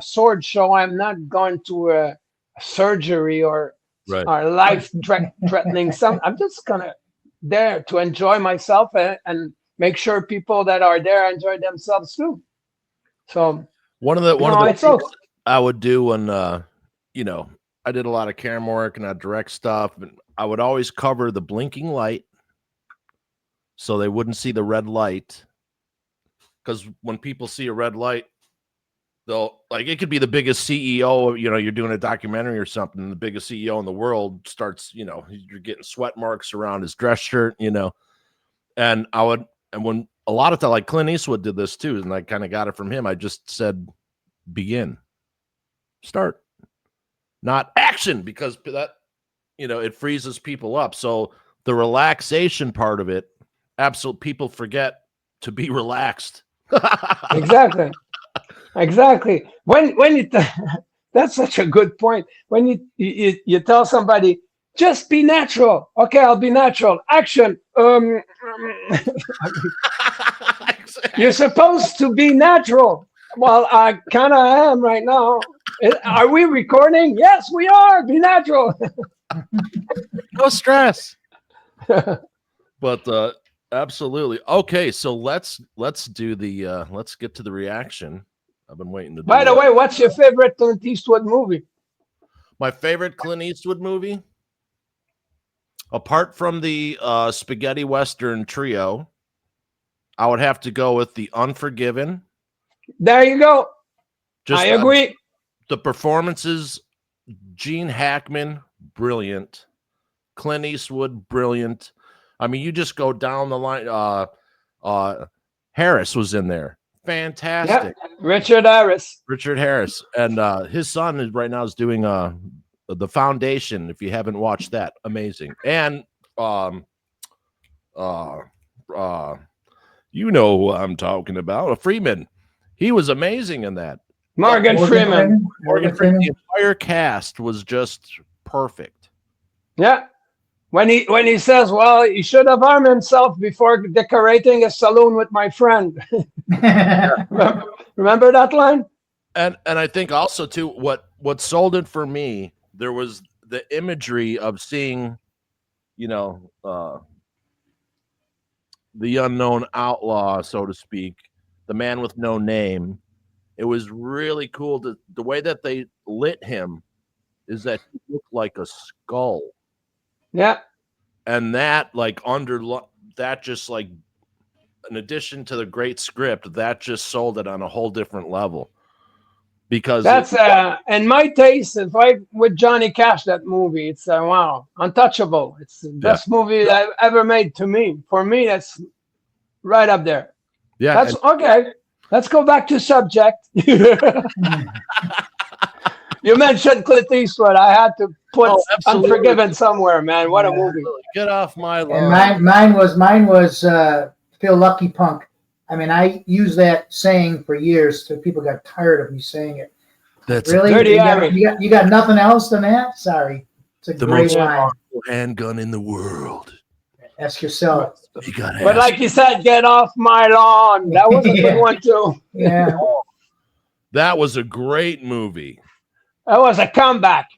Sword show, I'm not going to a surgery or life threatening something. I'm just gonna there to enjoy myself and make sure people that are there enjoy themselves too. So one of the things I would do when I did a lot of camera work and I direct stuff, and I would always cover the blinking light so they wouldn't see the red light, because when people see a red light, they'll, like, it could be the biggest CEO, you're doing a documentary or something, and the biggest CEO in the world starts, you're getting sweat marks around his dress shirt, and when a lot of time, like Clint Eastwood did this too, and I kind of got it from him. I just said, begin, start, not action, because that, it freezes people up. So the relaxation part of it, absolutely, people forget to be relaxed. Exactly. When you that's such a good point. When you tell somebody, just be natural. Okay, I'll be natural. Action. You're supposed to be natural. Well, I kind of am right now. Are we recording? Yes, we are. Be natural. No stress. But absolutely. Okay, so let's do the let's get to the reaction. I've been waiting to do By the way, what's your favorite Clint Eastwood movie? My favorite Clint Eastwood movie, apart from the spaghetti western trio, I would have to go with The Unforgiven. There you go. I agree. The performances, Gene Hackman, brilliant. Clint Eastwood, brilliant. I mean, you just go down the line. Harris was in there. Fantastic. Yeah. Richard Harris. And his son right now is doing The Foundation, if you haven't watched that. Amazing. And you know who I'm talking about, Freeman. He was amazing in that. Morgan Freeman. The entire cast was just perfect. Yeah. When he says, well, he should have armed himself before decorating a saloon with my friend. Remember that line? And I think also too, what sold it for me, there was the imagery of seeing, the unknown outlaw, so to speak, the man with no name. It was really cool. The way that they lit him is that he looked like a skull. Yeah. And that, like, that just, like, in addition to the great script, that just sold it on a whole different level. Because that's in my taste, if I with Johnny Cash, that movie, it's wow, untouchable. It's the best movie I've ever made to me. For me, that's right up there. Yeah. That's okay. Let's go back to subject. You mentioned Clint Eastwood. I had to put Unforgiven somewhere, man. What a movie. Get off my lawn. And mine was Feel Lucky Punk. I mean, I used that saying for years till people got tired of me saying it. That's really you got nothing else than that? Sorry. It's a great line. Handgun in the world. Ask yourself. But like you said, get off my lawn. That was a good one too. Yeah. That was a great movie. That was a comeback.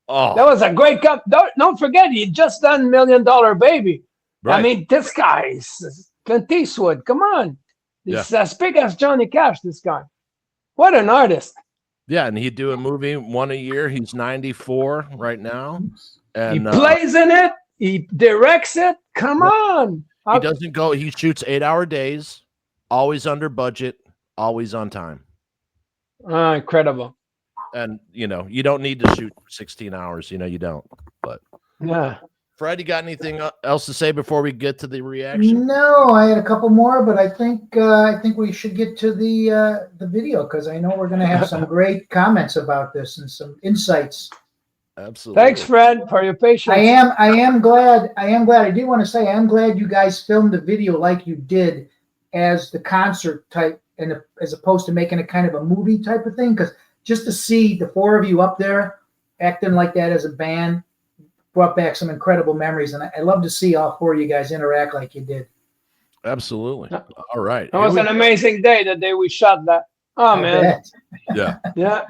Oh, that was a great Don't forget, he just done $1 Million Baby. Right. I mean, this guy is Clint Eastwood. Come on. He's as big as Johnny Cash, this guy. What an artist. Yeah, and he'd do a movie one a year. He's 94 right now. And he plays in it. He directs it. Come on. He doesn't go. He shoots 8-hour days, always under budget, always on time. Incredible. And, you don't need to shoot 16 hours. You don't. But yeah. Fred, you got anything else to say before we get to the reaction? No, I had a couple more, but I think we should get to the video because I know we're going to have some great comments about this and some insights. Absolutely. Thanks, Fred, for your patience. I am glad. I did want to say I am glad you guys filmed the video like you did as the concert type, and as opposed to making it kind of a movie type of thing. Because just to see the four of you up there acting like that as a band brought back some incredible memories, and I love to see all four of you guys interact like you did. Absolutely. All right. It was an amazing day, the day we shot that. Oh, man. Yeah. Yeah.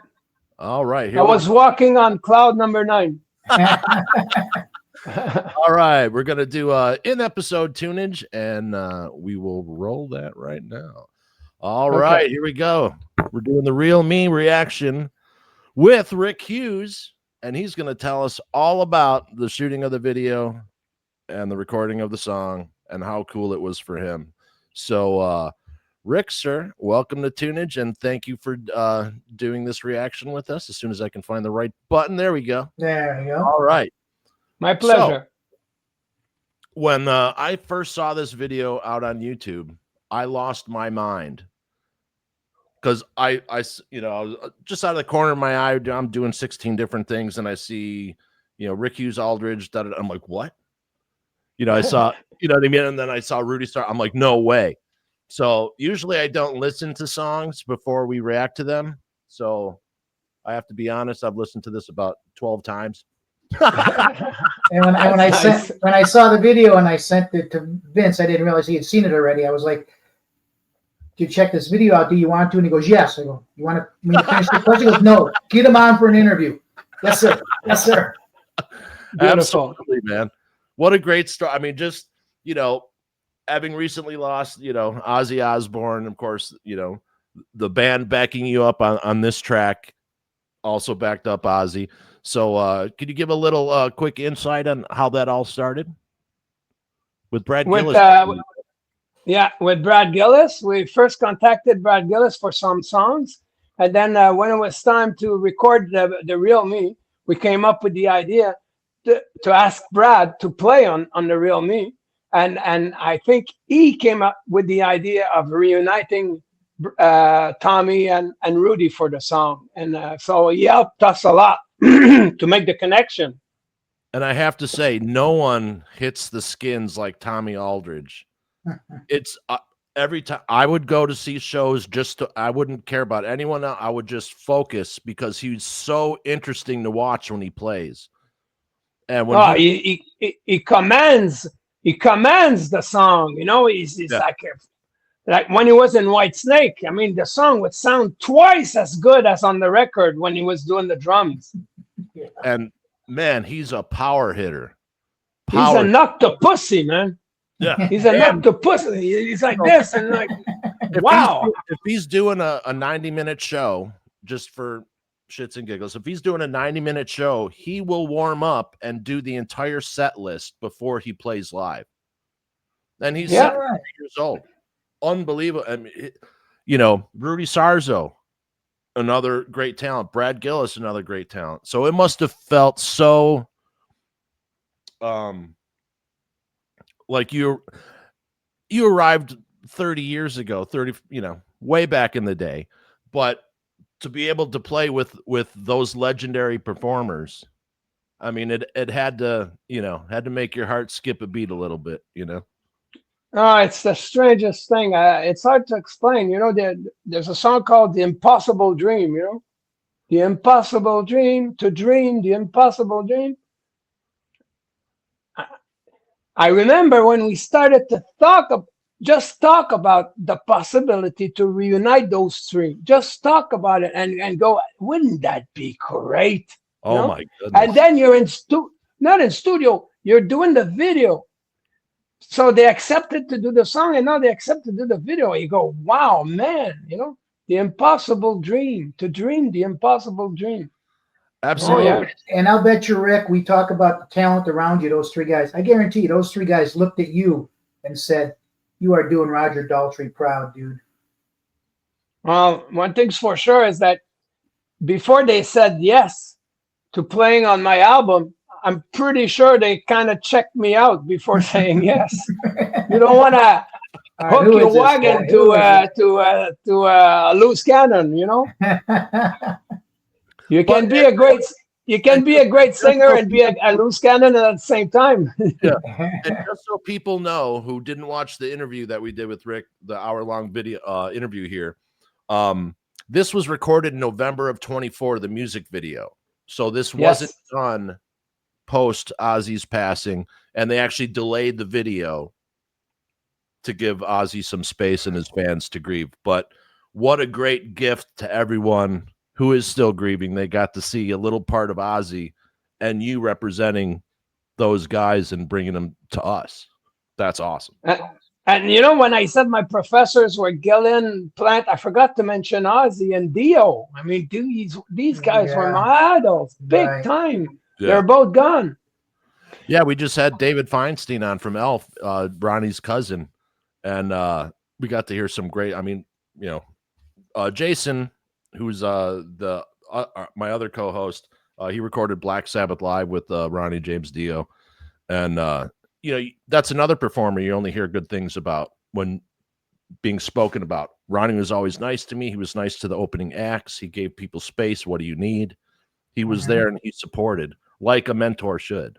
All right. I was walking on cloud number 9. All right. We're going to do in-episode tunage, and we will roll that right now. All right. Here we go. We're doing the Real Me reaction with Rick Hughes. And he's going to tell us all about the shooting of the video and the recording of the song and how cool it was for him. So, Rick, sir, welcome to Tunage, and thank you for doing this reaction with us. As soon as I can find the right button, there we go. There you go. All right. My pleasure. So, when I first saw this video out on YouTube, I lost my mind. Because I just out of the corner of my eye, I'm doing 16 different things, and I see, Rick Hughes, Aldridge. I'm like, what? I saw, what I mean? And then I saw Rudy Starr. I'm like, no way. So usually I don't listen to songs before we react to them. So I have to be honest. I've listened to this about 12 times. And when I saw the video and I sent it to Vince, I didn't realize he had seen it already. I was like, "You check this video out? Do you want to?" And he goes, "Yes." I go, "You want me to finish the question?" He goes, "No, get him on for an interview." Yes, sir. Yes, sir. Absolutely, man. What a great story. I mean, just, having recently lost, Ozzy Osbourne, of course, the band backing you up on this track also backed up Ozzy. So could you give a little quick insight on how that all started? With Brad Gillis? Yeah, with Brad Gillis. We first contacted Brad Gillis for some songs. And then when it was time to record the Real Me, we came up with the idea to ask Brad to play on the Real Me. And I think he came up with the idea of reuniting Tommy and Rudy for the song. And so he helped us a lot to make the connection. And I have to say, no one hits the skins like Tommy Aldridge. It's every time I would go to see shows, I wouldn't care about anyone else. I would just focus because he's so interesting to watch when he plays. And when he commands the song, he's like when he was in White Snake. I mean, the song would sound twice as good as on the record when he was doing the drums. And man, he's a power hitter. He's a knock to pussy, man. Yeah. He's an octopus. He's like this and like, wow. If he's doing a 90-minute show, just for shits and giggles, if he's doing a 90-minute show, he will warm up and do the entire set list before he plays live. And he's 73 years old. Unbelievable. I mean, Rudy Sarzo, another great talent. Brad Gillis, another great talent. So it must have felt so like you arrived 30 years ago, way back in the day, but to be able to play with those legendary performers, I mean, it had to make your heart skip a beat a little bit, Oh, it's the strangest thing. It's hard to explain. There's a song called "The Impossible Dream." The impossible dream, to dream the impossible dream. I remember when we started to talk about the possibility to reunite those three. Just talk about it and go, wouldn't that be great? Oh my goodness. And then you're not in studio, you're doing the video. So they accepted to do the song, and now they accept to do the video. You go, wow, man, the impossible dream, to dream the impossible dream. Absolutely. Oh, yeah. And I'll bet you, Rick, we talk about the talent around you, those three guys. I guarantee you, those three guys looked at you and said, you are doing Roger Daltrey proud, dude. Well, one thing's for sure is that before they said yes to playing on my album, I'm pretty sure they kind of checked me out before saying yes. You don't want to hook your wagon to a loose cannon, You can be a great singer and be a loose cannon at the same time. Yeah. And just so people know who didn't watch the interview that we did with Rick, the hour-long video interview here, this was recorded in November of 24, the music video. So this wasn't done post Ozzy's passing, and they actually delayed the video to give Ozzy some space and his fans to grieve. But what a great gift to everyone who is still grieving. They got to see a little part of Ozzy and you representing those guys and bringing them to us. That's awesome. And when I said my professors were Gillen, Plant, I forgot to mention Ozzy and Dio. I mean, these guys were my idols, big time. Yeah. They're both gone. Yeah, we just had David Feinstein on from Elf, Ronnie's cousin, and we got to hear some great. I mean, Jason, who's my other co-host, he recorded Black Sabbath live with Ronnie James Dio, and that's another performer you only hear good things about when being spoken about. Ronnie was always nice to me. He was nice to the opening acts. He gave people space. What do you need? He was there and he supported like a mentor should,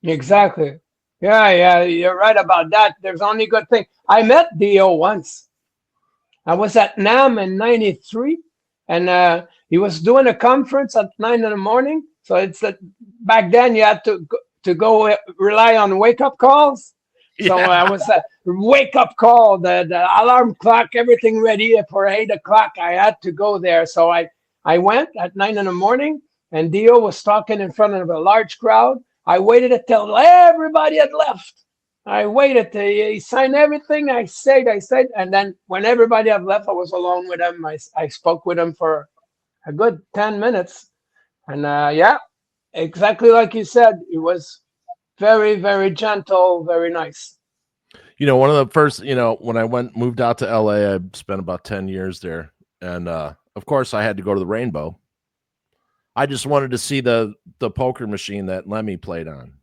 Exactly. Yeah, you're right about that. There's only good thing. I met Dio once. I was at NAMM in '93, and he was doing a conference at 9 a.m. So it's that back then you had to go rely on wake-up calls. So I was a wake-up call, the alarm clock, everything ready for 8 o'clock. I had to go there. So I went at 9 a.m, and Dio was talking in front of a large crowd. I waited until everybody had left. I waited till he signed everything I said, and then when everybody had left, I was alone with him. I spoke with him for a good 10 minutes. And exactly like you said, it was very, very gentle, very nice. One of the first, when I moved out to LA, I spent about 10 years there. And of course I had to go to the Rainbow. I just wanted to see the poker machine that Lemmy played on,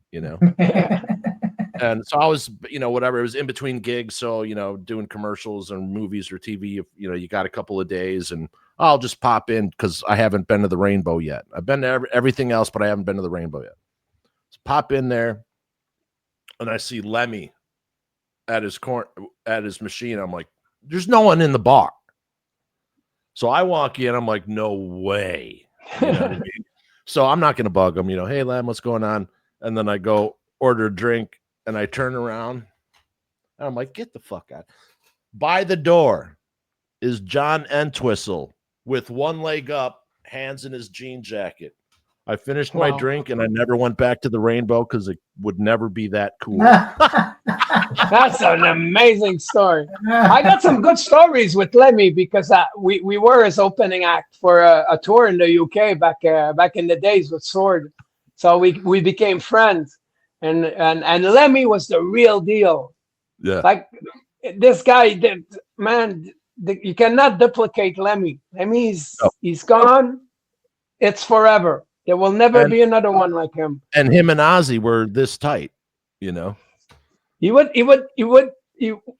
And so I was, whatever, it was in between gigs. So, doing commercials or movies or TV, you got a couple of days and I'll just pop in because I haven't been to the Rainbow yet. I've been to everything else, but I haven't been to the Rainbow yet. So pop in there and I see Lemmy at his machine. I'm like, there's no one in the bar. So I walk in, I'm like, no way. What I mean? So I'm not going to bug him, hey, Lem, what's going on? And then I go order a drink and I turn around and I'm like, get the fuck out. By the door is John Entwistle with one leg up, hands in his jean jacket. I finished my drink and I never went back to the Rainbow because it would never be that cool. That's an amazing story. I got some good stories with Lemmy because we were his opening act for a tour in the UK back in the days with Sword. So we became friends, and Lemmy was the real deal. Yeah. Like this guy, you cannot duplicate Lemmy. He's gone. It's forever. There will never be another one like him. And him and Ozzy were this tight, you know.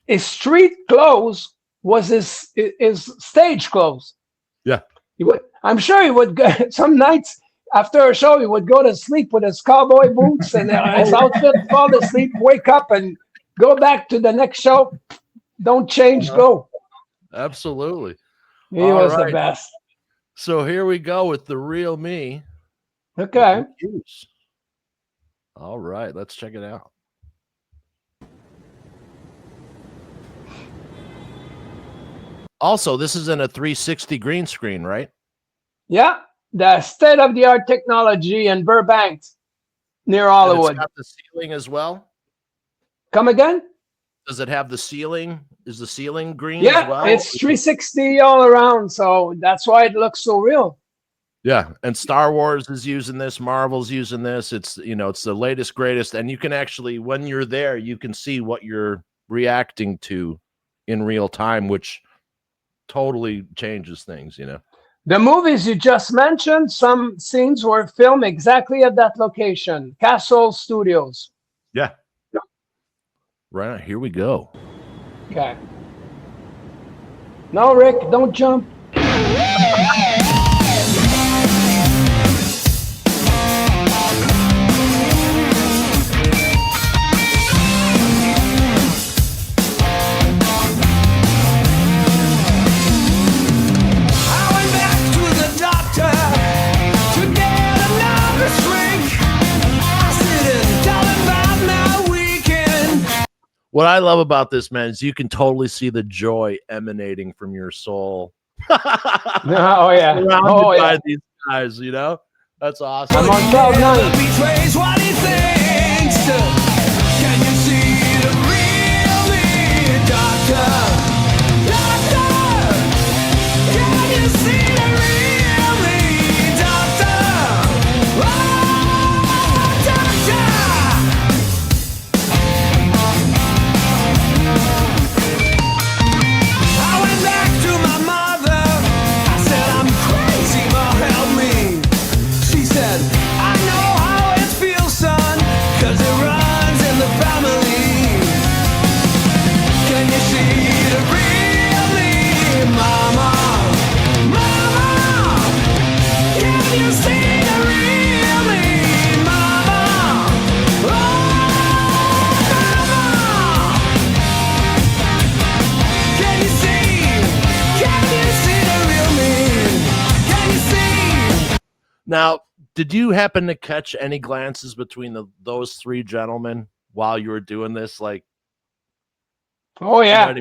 His street clothes was his stage clothes. Yeah. I'm sure he would go some nights after a show. He would go to sleep with his cowboy boots and his outfit, fall asleep, wake up, and go back to the next show. Don't change, go. Absolutely. He was the best. So here we go with the real me. Okay. All right, let's check it out. Also, this is in a 360 green screen, right? Yeah, the state-of-the-art technology in Burbank, near Hollywood. And it's got the ceiling as well. Come again? Does it have the ceiling? Is the ceiling green as well? It's 360 all around, so that's why it looks so real. Yeah, and Star Wars is using this, Marvel's using this. It's it's the latest, greatest, and you can actually, when you're there, you can see what you're reacting to in real time, which totally changes things, The movies you just mentioned, some scenes were filmed exactly at that location, Castle Studios. Yeah. Right, here we go. Okay. No, Rick, don't jump. What I love about this, man, is you can totally see the joy emanating from your soul. Oh yeah, surrounded by these guys, that's awesome. I'm on cloud nine. Betrays what he thinks. Can you see the real me, doctor? Doctor, can you see the real me, doctor? Oh, doctor. I went back to my mother. I said, I'm crazy, but help me. She said, I know how it feels, son, 'cause it runs in the family. Can you see the real me, mama? Mama, can you see the real me, mama? Oh, mama, can you see the real me? Can you see? Now, did you happen to catch any glances between those three gentlemen while you were doing this? Like, Oh yeah.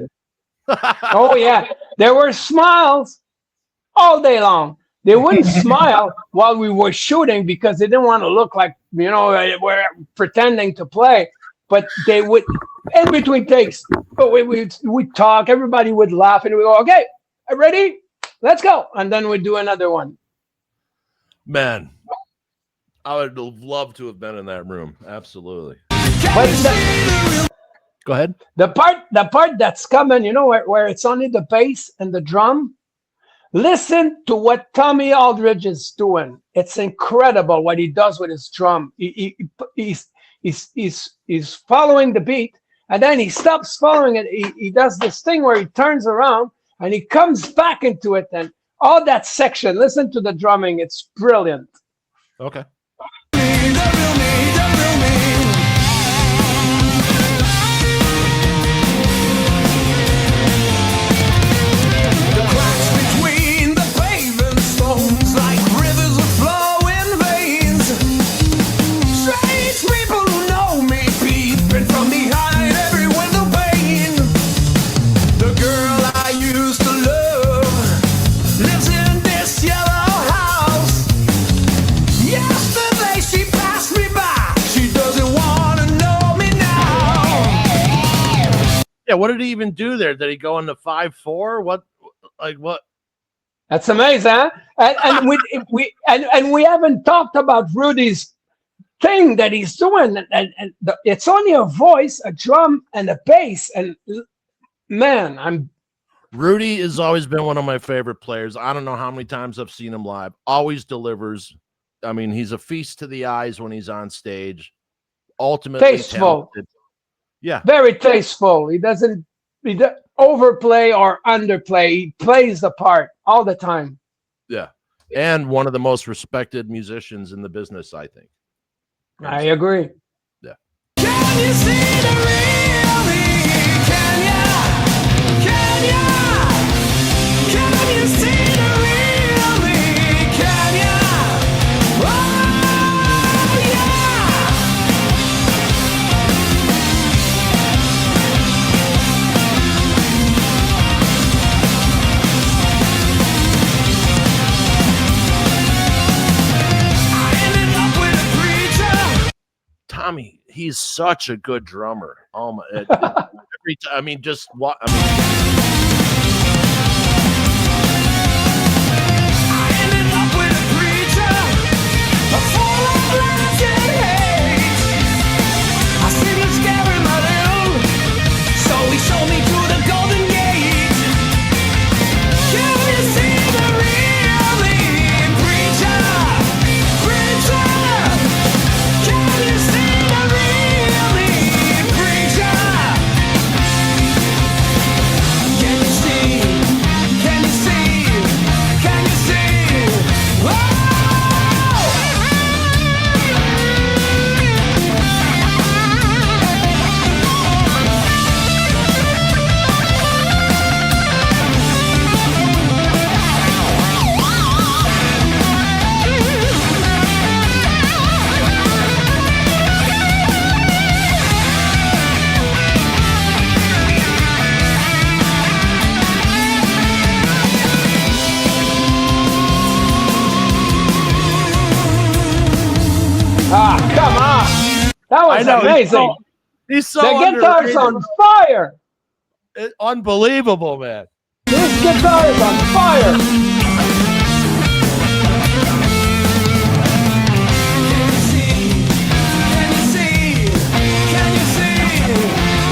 Oh yeah. There were smiles all day long. They wouldn't smile while we were shooting because they didn't want to look like we're pretending to play. But they would, in between takes, we talk. Everybody would laugh, and we go, "Okay, ready? Let's go!" And then we'd do another one. Man, I would love to have been in that room. Absolutely. But Go ahead. the part that's coming, where it's only the bass and the drum. Listen to what Tommy Aldridge is doing. It's incredible what he does with his drum. He's following the beat, and then he stops following it. He does this thing where he turns around and he comes back into it. And all that section, listen to the drumming. It's brilliant. Okay. Lives in this yellow house. Yes. Yeah, what did he even do there? Did he go into 5/4? What? That's amazing, huh? And we haven't talked about Rudy's thing that he's doing, it's only a voice, a drum, and a bass. And man, Rudy has always been one of my favorite players. I don't know how many times I've seen him live. Always delivers. I mean, he's a feast to the eyes when he's on stage. Ultimately tasteful. Talented. Yeah. Very tasteful. He doesn't overplay or underplay. He plays the part all the time. Yeah. And one of the most respected musicians in the business, I think. I agree. Yeah. Can you see the real me? Can you see the real me? Can ya? Oh, yeah. I ended up with a preacher. Tommy, he's such a good drummer. Oh my! Every time, I mean, just what? I mean, I ended up with a preacher, a full of blessed hate. I seem to scare him a little, so he showed me to the golden gate. Can you see the real me, preacher? Preacher, can you see the real me, preacher? Can you see? Can you see? Can you see? Whoa! Ah, come on. That was amazing. he's so The guitar's underrated. on fire. Unbelievable, man. This guitar is on fire. Can you see? Can you see? Can you see?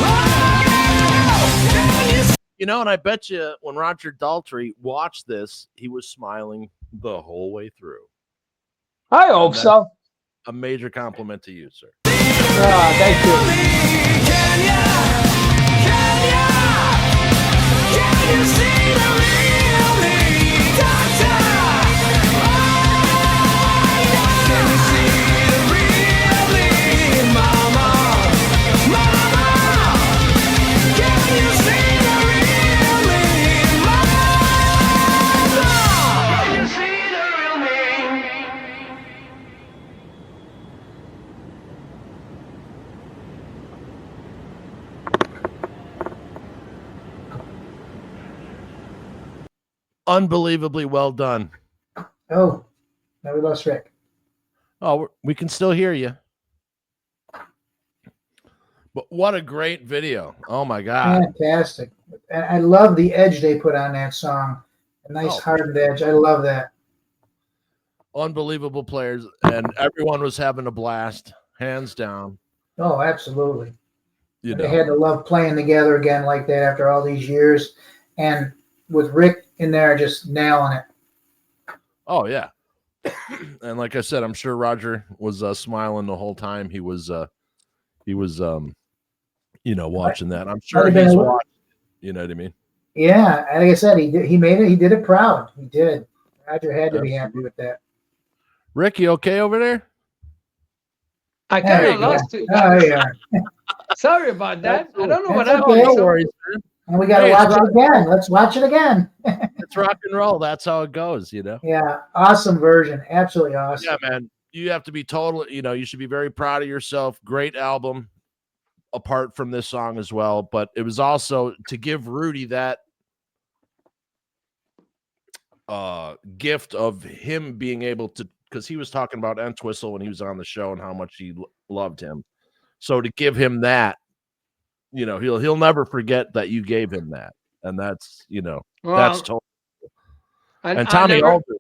Whoa! Can you see? You know, and I bet you when Roger Daltrey watched this, he was smiling the whole way through. I hope so. A major compliment to you, sir. Ah, thank you. Can you see the real me, doctor? Can you see the real me, mama? Mama, can you see the real me, mama? Can you see the real me? Unbelievably well done. Oh, now we lost Rick. Oh, we can still hear you. But what a great video. Oh, my God. Fantastic. And I love the edge they put on that song. A nice hardened edge. I love that. Unbelievable players. And everyone was having a blast, hands down. Oh, absolutely. You They know. had to love playing together again like that after all these years. And with Rick in there just nailing it. Oh, yeah. And like I said, I'm sure Roger was smiling the whole time he was you know, watching that. I'm sure Might have been he's a little- watching. You know what I mean? Yeah, like I said, he made it. He did it proud. He did. Roger had to be happy with that. Rick, you okay over there? I There kind you of go. lost you. Oh, yeah. Sorry about that. I don't know what That's happened. okay. No So- worries, man. And we got to Hey, watch it's it again. Let's watch it again. It's rock and roll. That's how it goes, you know? Yeah, awesome version. Absolutely awesome. Yeah, man. You have to be totally, you know, you should be very proud of yourself. Great album apart from this song as well. But it was also to give Rudy that gift of him being able to, because he was talking about Entwistle when he was on the show and how much he loved him. So to give him that he'll never forget that you gave him that, and that's that's Well, total. and And Tommy Aldridge,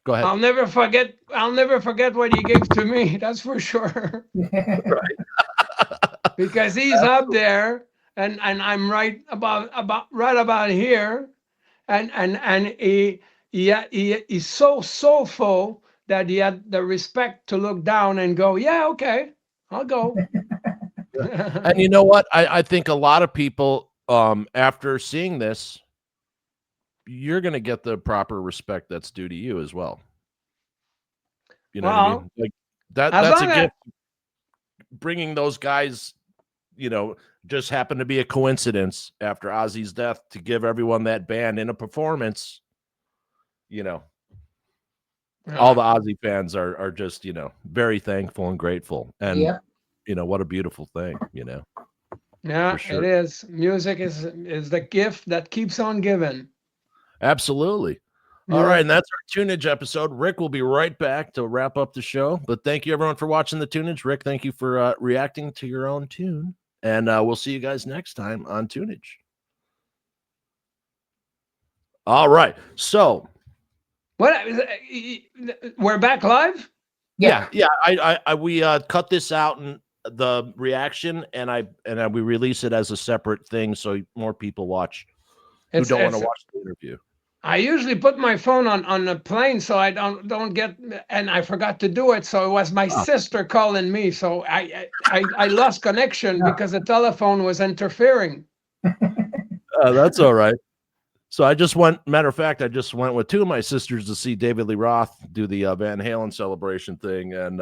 go ahead. I'll never forget. I'll never forget what he gave to me. That's for sure. Right. Because he's up there, and I'm right about here, and he's so soulful that he had the respect to look down and go, yeah, okay, I'll go. And you know what? I think a lot of people, after seeing this, you're going to get the proper respect that's due to you as well. You know what I mean? Like that's a gift. Bringing those guys, just happened to be a coincidence after Ozzy's death to give everyone that band in a performance. All the Ozzy fans are just, very thankful and grateful. And, what a beautiful thing, Yeah, sure. it is. Music is the gift that keeps on giving. Absolutely. All right, and that's our tunage episode. Rick will be right back to wrap up the show. But thank you, everyone, for watching the tunage. Rick, thank you for reacting to your own tune. And we'll see you guys next time on tunage. All right. So. What? We're back live? Yeah. We cut this out and the reaction, and we release it as a separate thing so more people watch who don't want to watch the interview. I usually put my phone on the plane so I don't get, and I forgot to do it. So it was my sister calling me. So I lost connection because the telephone was interfering. That's all right. So I just went, matter of fact, I just went with two of my sisters to see David Lee Roth do the Van Halen celebration thing. And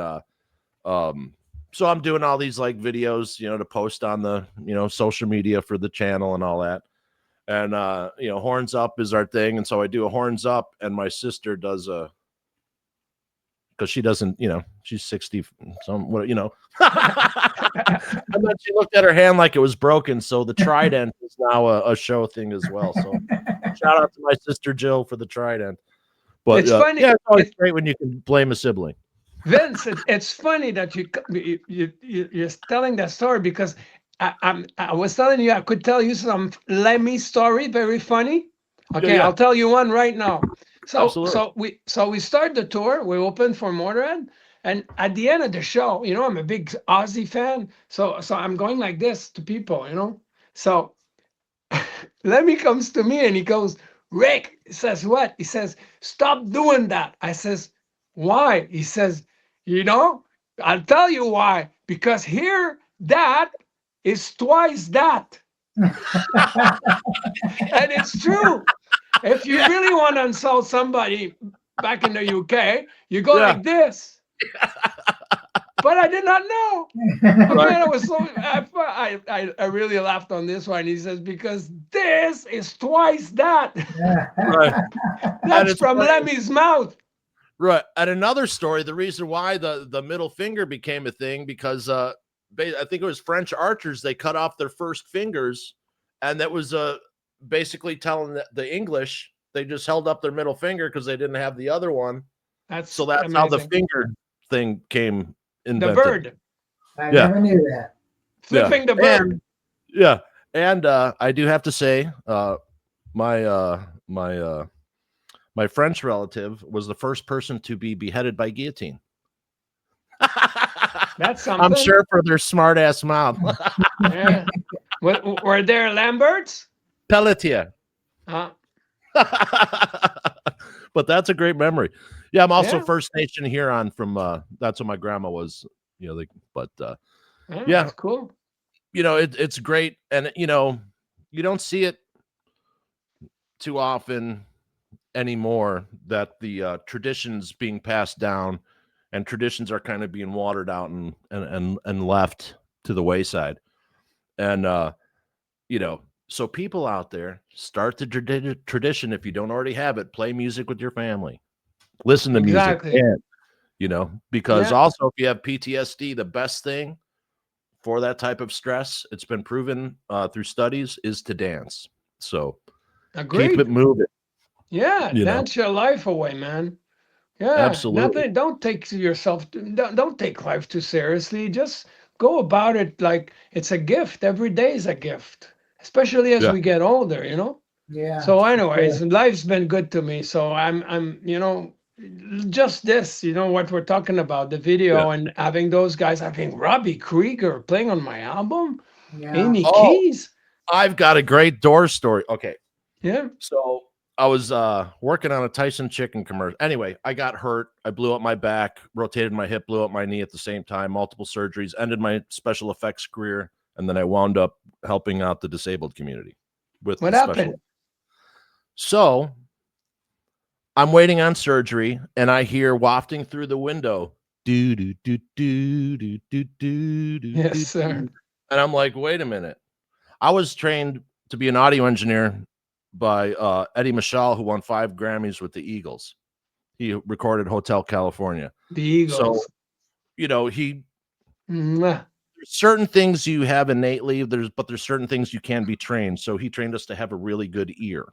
so I'm doing all these like videos, to post on the, social media for the channel and all that. And, horns up is our thing. And so I do a horns up, and my sister does because she doesn't, she's 60, and then she looked at her hand like it was broken. So the trident is now a show thing as well. So shout out to my sister Jill for the trident. But it's funny. Yeah, it's always great when you can blame a sibling. Vince, it's funny that you're telling that story, because I was telling you I could tell you some Lemmy story, very funny. Okay, Yeah. I'll tell you one right now. Absolutely. So we start the tour. We open for Motorhead, and at the end of the show, I'm a big Ozzy fan. So I'm going like this to people, So Lemmy comes to me and he goes, Rick, he says, what? He says, stop doing that. I says, why? He says, I'll tell you why. Because here, that is twice that. And it's true. If you really want to insult somebody back in the UK, you go like this. But I did not know. I was so I really laughed on this one. He says, because this is twice that. Right. That's from Lemmy's mouth. Right. And another story, the reason why the middle finger became a thing, because I think it was French archers, they cut off their first fingers, and that was basically telling the English they just held up their middle finger because they didn't have the other one. That's amazing. How the finger thing came invented. The bird. I never knew that. Flipping the bird. And I do have to say, my French relative was the first person to be beheaded by guillotine. That's something. I'm sure for their smart ass mouth. Yeah. Were there Lamberts? Pelletier. But that's a great memory. Yeah, I'm also First Nation Huron from that's what my grandma was, That's cool. It's great, and you don't see it too often anymore that the traditions being passed down, and traditions are kind of being watered out and left to the wayside. And so people out there, start the tradition. If you don't already have it, play music with your family, listen to music, and, because also if you have PTSD, the best thing for that type of stress, it's been proven through studies, is to dance. So Agreed. Keep it moving. Yeah, dance your life away, man. Yeah, absolutely. Don't take life too seriously. Just go about it like it's a gift. Every day is a gift, especially as Yeah. we get older, you know? Yeah. So anyways, life's been good to me. So I'm, you know, just this, you know, what we're talking about, the video and having those guys, having Robbie Krieger playing on my album, Yeah. Amy Oh. Keys. I've got a great Doors story. Okay. Yeah. So I was working on a Tyson chicken commercial. Anyway, I got hurt. I blew up my back, rotated my hip, blew up my knee at the same time, multiple surgeries, ended my special effects career, and then I wound up helping out the disabled community with What the special. happened? So I'm waiting on surgery, and I hear wafting through the window, do do do do do do do do. Yes, do, sir. do. And I'm like, wait a minute. I was trained to be an audio engineer by Eddie Mashal, who won 5 Grammys with the Eagles. He recorded Hotel California. The Eagles. So, you know, Mwah. there's certain things you have innately, but there's certain things you can be trained. So he trained us to have a really good ear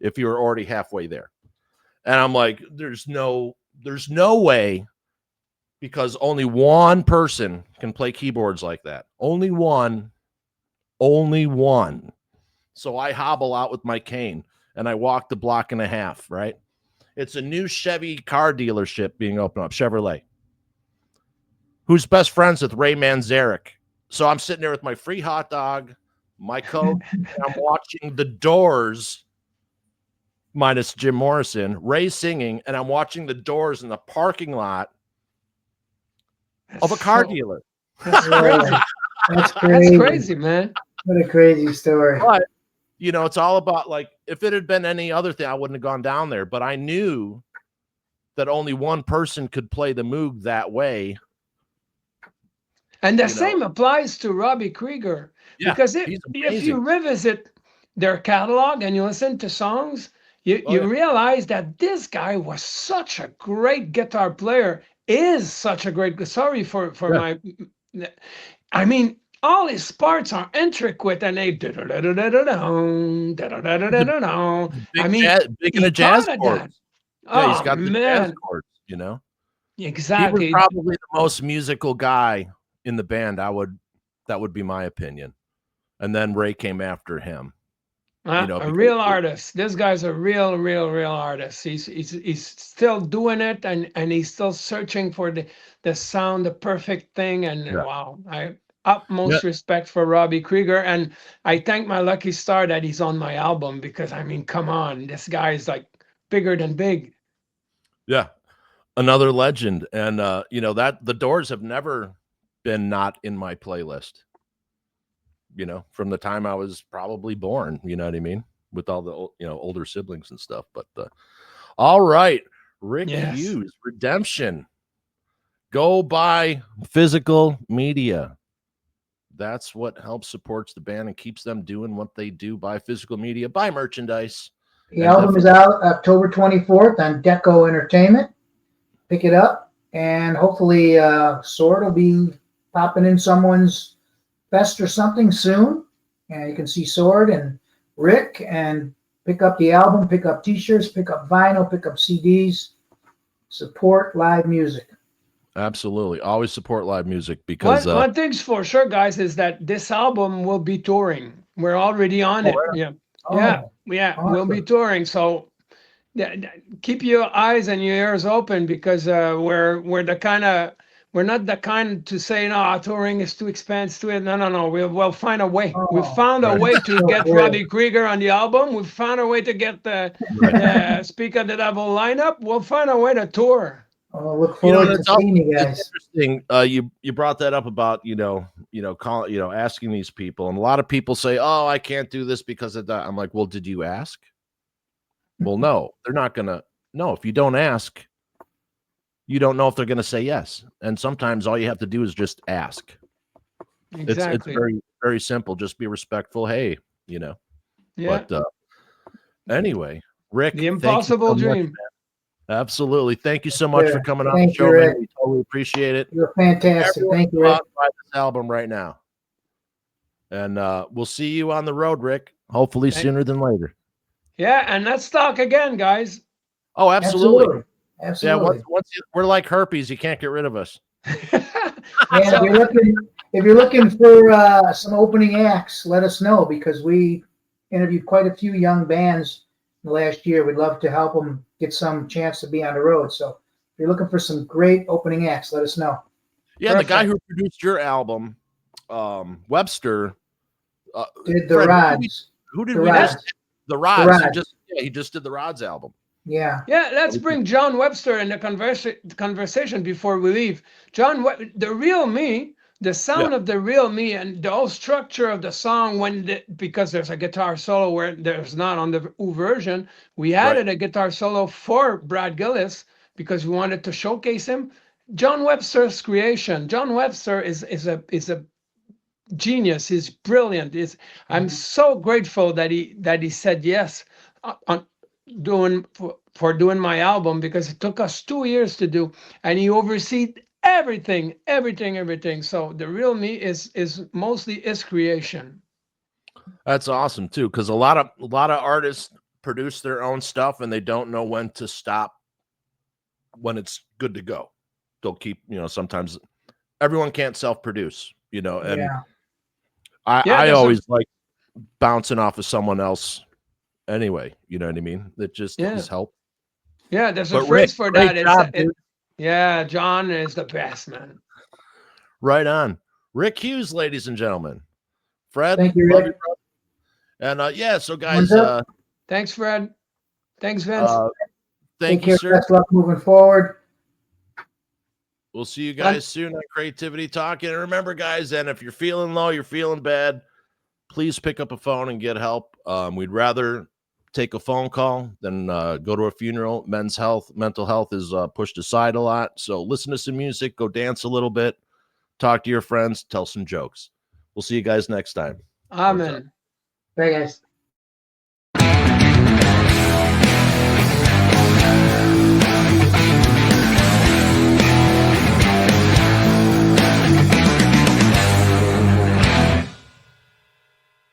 if you're already halfway there. And I'm like, there's no way, because only one person can play keyboards like that. Only one. So I hobble out with my cane and I walk the block and a half, right? It's a new Chevy car dealership being opened up, Chevrolet, who's best friends with Ray Manzarek. So I'm sitting there with my free hot dog, my Coke, and I'm watching the Doors minus Jim Morrison, Ray singing, and I'm watching the Doors in the parking lot of a car dealer. That's crazy. That's crazy. That's crazy, man. What a crazy story. But, you know, it's all about, like, if it had been any other thing, I wouldn't have gone down there. But I knew that only one person could play the Moog that way. And the same applies to Robbie Krieger. Yeah, because if he's you amazing. revisit their catalog and you listen to songs, you realize that this guy was such a great guitar player, is such a great, sorry for my, I mean, all his parts are intricate and they I mean, big in the jazz chords. that. Yeah, he's got the jazz man. chords, you know. Exactly. He was probably the most musical guy in the band. That would be my opinion. And then Ray came after him. You know, a real artist. This guy's a real artist. He's still doing it, and he's still searching for the sound, the perfect thing. And wow, I utmost respect for Robbie Krieger, and I thank my lucky star that he's on my album, because I mean, come on, this guy is like bigger than big. Yeah, another legend, and you know, that the Doors have never been not in my playlist. You know, from the time I was probably born, you know what I mean? With all the, you know, older siblings and stuff. But all right, Rick Hughes, Redemption. Go buy physical media. That's what helps supports the band and keeps them doing what they do. Buy physical media, buy merchandise. The album is out October 24th on Deco Entertainment. Pick it up, and hopefully Sword will be popping in someone's fest or something soon, and you can see Sword and Rick and pick up the album, pick up t-shirts, pick up vinyl, pick up CDs, support live music. Absolutely, always support live music, because one thing's for sure, guys, is that this album will be touring. We're already on it. Awesome. We'll be touring, so keep your eyes and your ears open, because we're not the kind to say, no, touring is too expensive. No. We'll find a way. We found a way to get Robbie Krieger on the album. We found a way to get the Speak of the Devil lineup. We'll find a way to tour. Oh, look forward to seeing you guys. Interesting. You brought that up about asking these people, and a lot of people say, "Oh, I can't do this because of that." I'm like, well, did you ask? Well, no, they're not gonna. No, if you don't ask, you don't know if they're going to say yes. And sometimes all you have to do is just ask. Exactly. It's very, very simple. Just be respectful. Hey, you know. Yeah. But anyway, Rick, the impossible dream. Absolutely. Thank you so much for coming on the show, man. We totally appreciate it. You're fantastic. Thank you, Rick. Buy this album right now. And we'll see you on the road, Rick. Hopefully sooner than later. Yeah, and let's talk again, guys. Oh, absolutely. Absolutely. Yeah, once we're like herpes, you can't get rid of us. And if you're looking for some opening acts, let us know, because we interviewed quite a few young bands last year. We'd love to help them get some chance to be on the road. So if you're looking for some great opening acts, let us know. Yeah, the guy who produced your album, Webster, Did the Fred, Rods. who did The we Rods. just? The Rods. Rods. He just did the Rods album. Yeah. Yeah, let's bring John Webster in the conversation before we leave. The real me, the sound of the real me, and the whole structure of the song, because there's a guitar solo where there's not on the Who version, we added a guitar solo for Brad Gillis because we wanted to showcase him. John Webster's creation. John Webster is a genius. He's brilliant. I'm so grateful that he said yes on for doing my album, because it took us 2 years to do, and he overseed everything. So the real me is mostly his creation. That's awesome too, because a lot of artists produce their own stuff and they don't know when to stop when it's good to go. They'll keep, sometimes everyone can't self-produce, and I always like bouncing off of someone else anyway, you know what I mean? That just is help. Yeah, there's a phrase for that. Yeah, John is the best, man. Right on. Rick Hughes, ladies and gentlemen. Fred, thank you, Rick. And so guys, thanks, Fred. Thanks, Vince. Thank you, sir. Best luck moving forward. We'll see you guys soon on Creativity Talk. And remember, guys, and if you're feeling low, you're feeling bad, please pick up a phone and get help. We'd rather take a phone call than go to a funeral. Mental health is pushed aside a lot. So listen to some music, go dance a little bit, talk to your friends, tell some jokes. We'll see you guys next time. Amen. Bye, guys.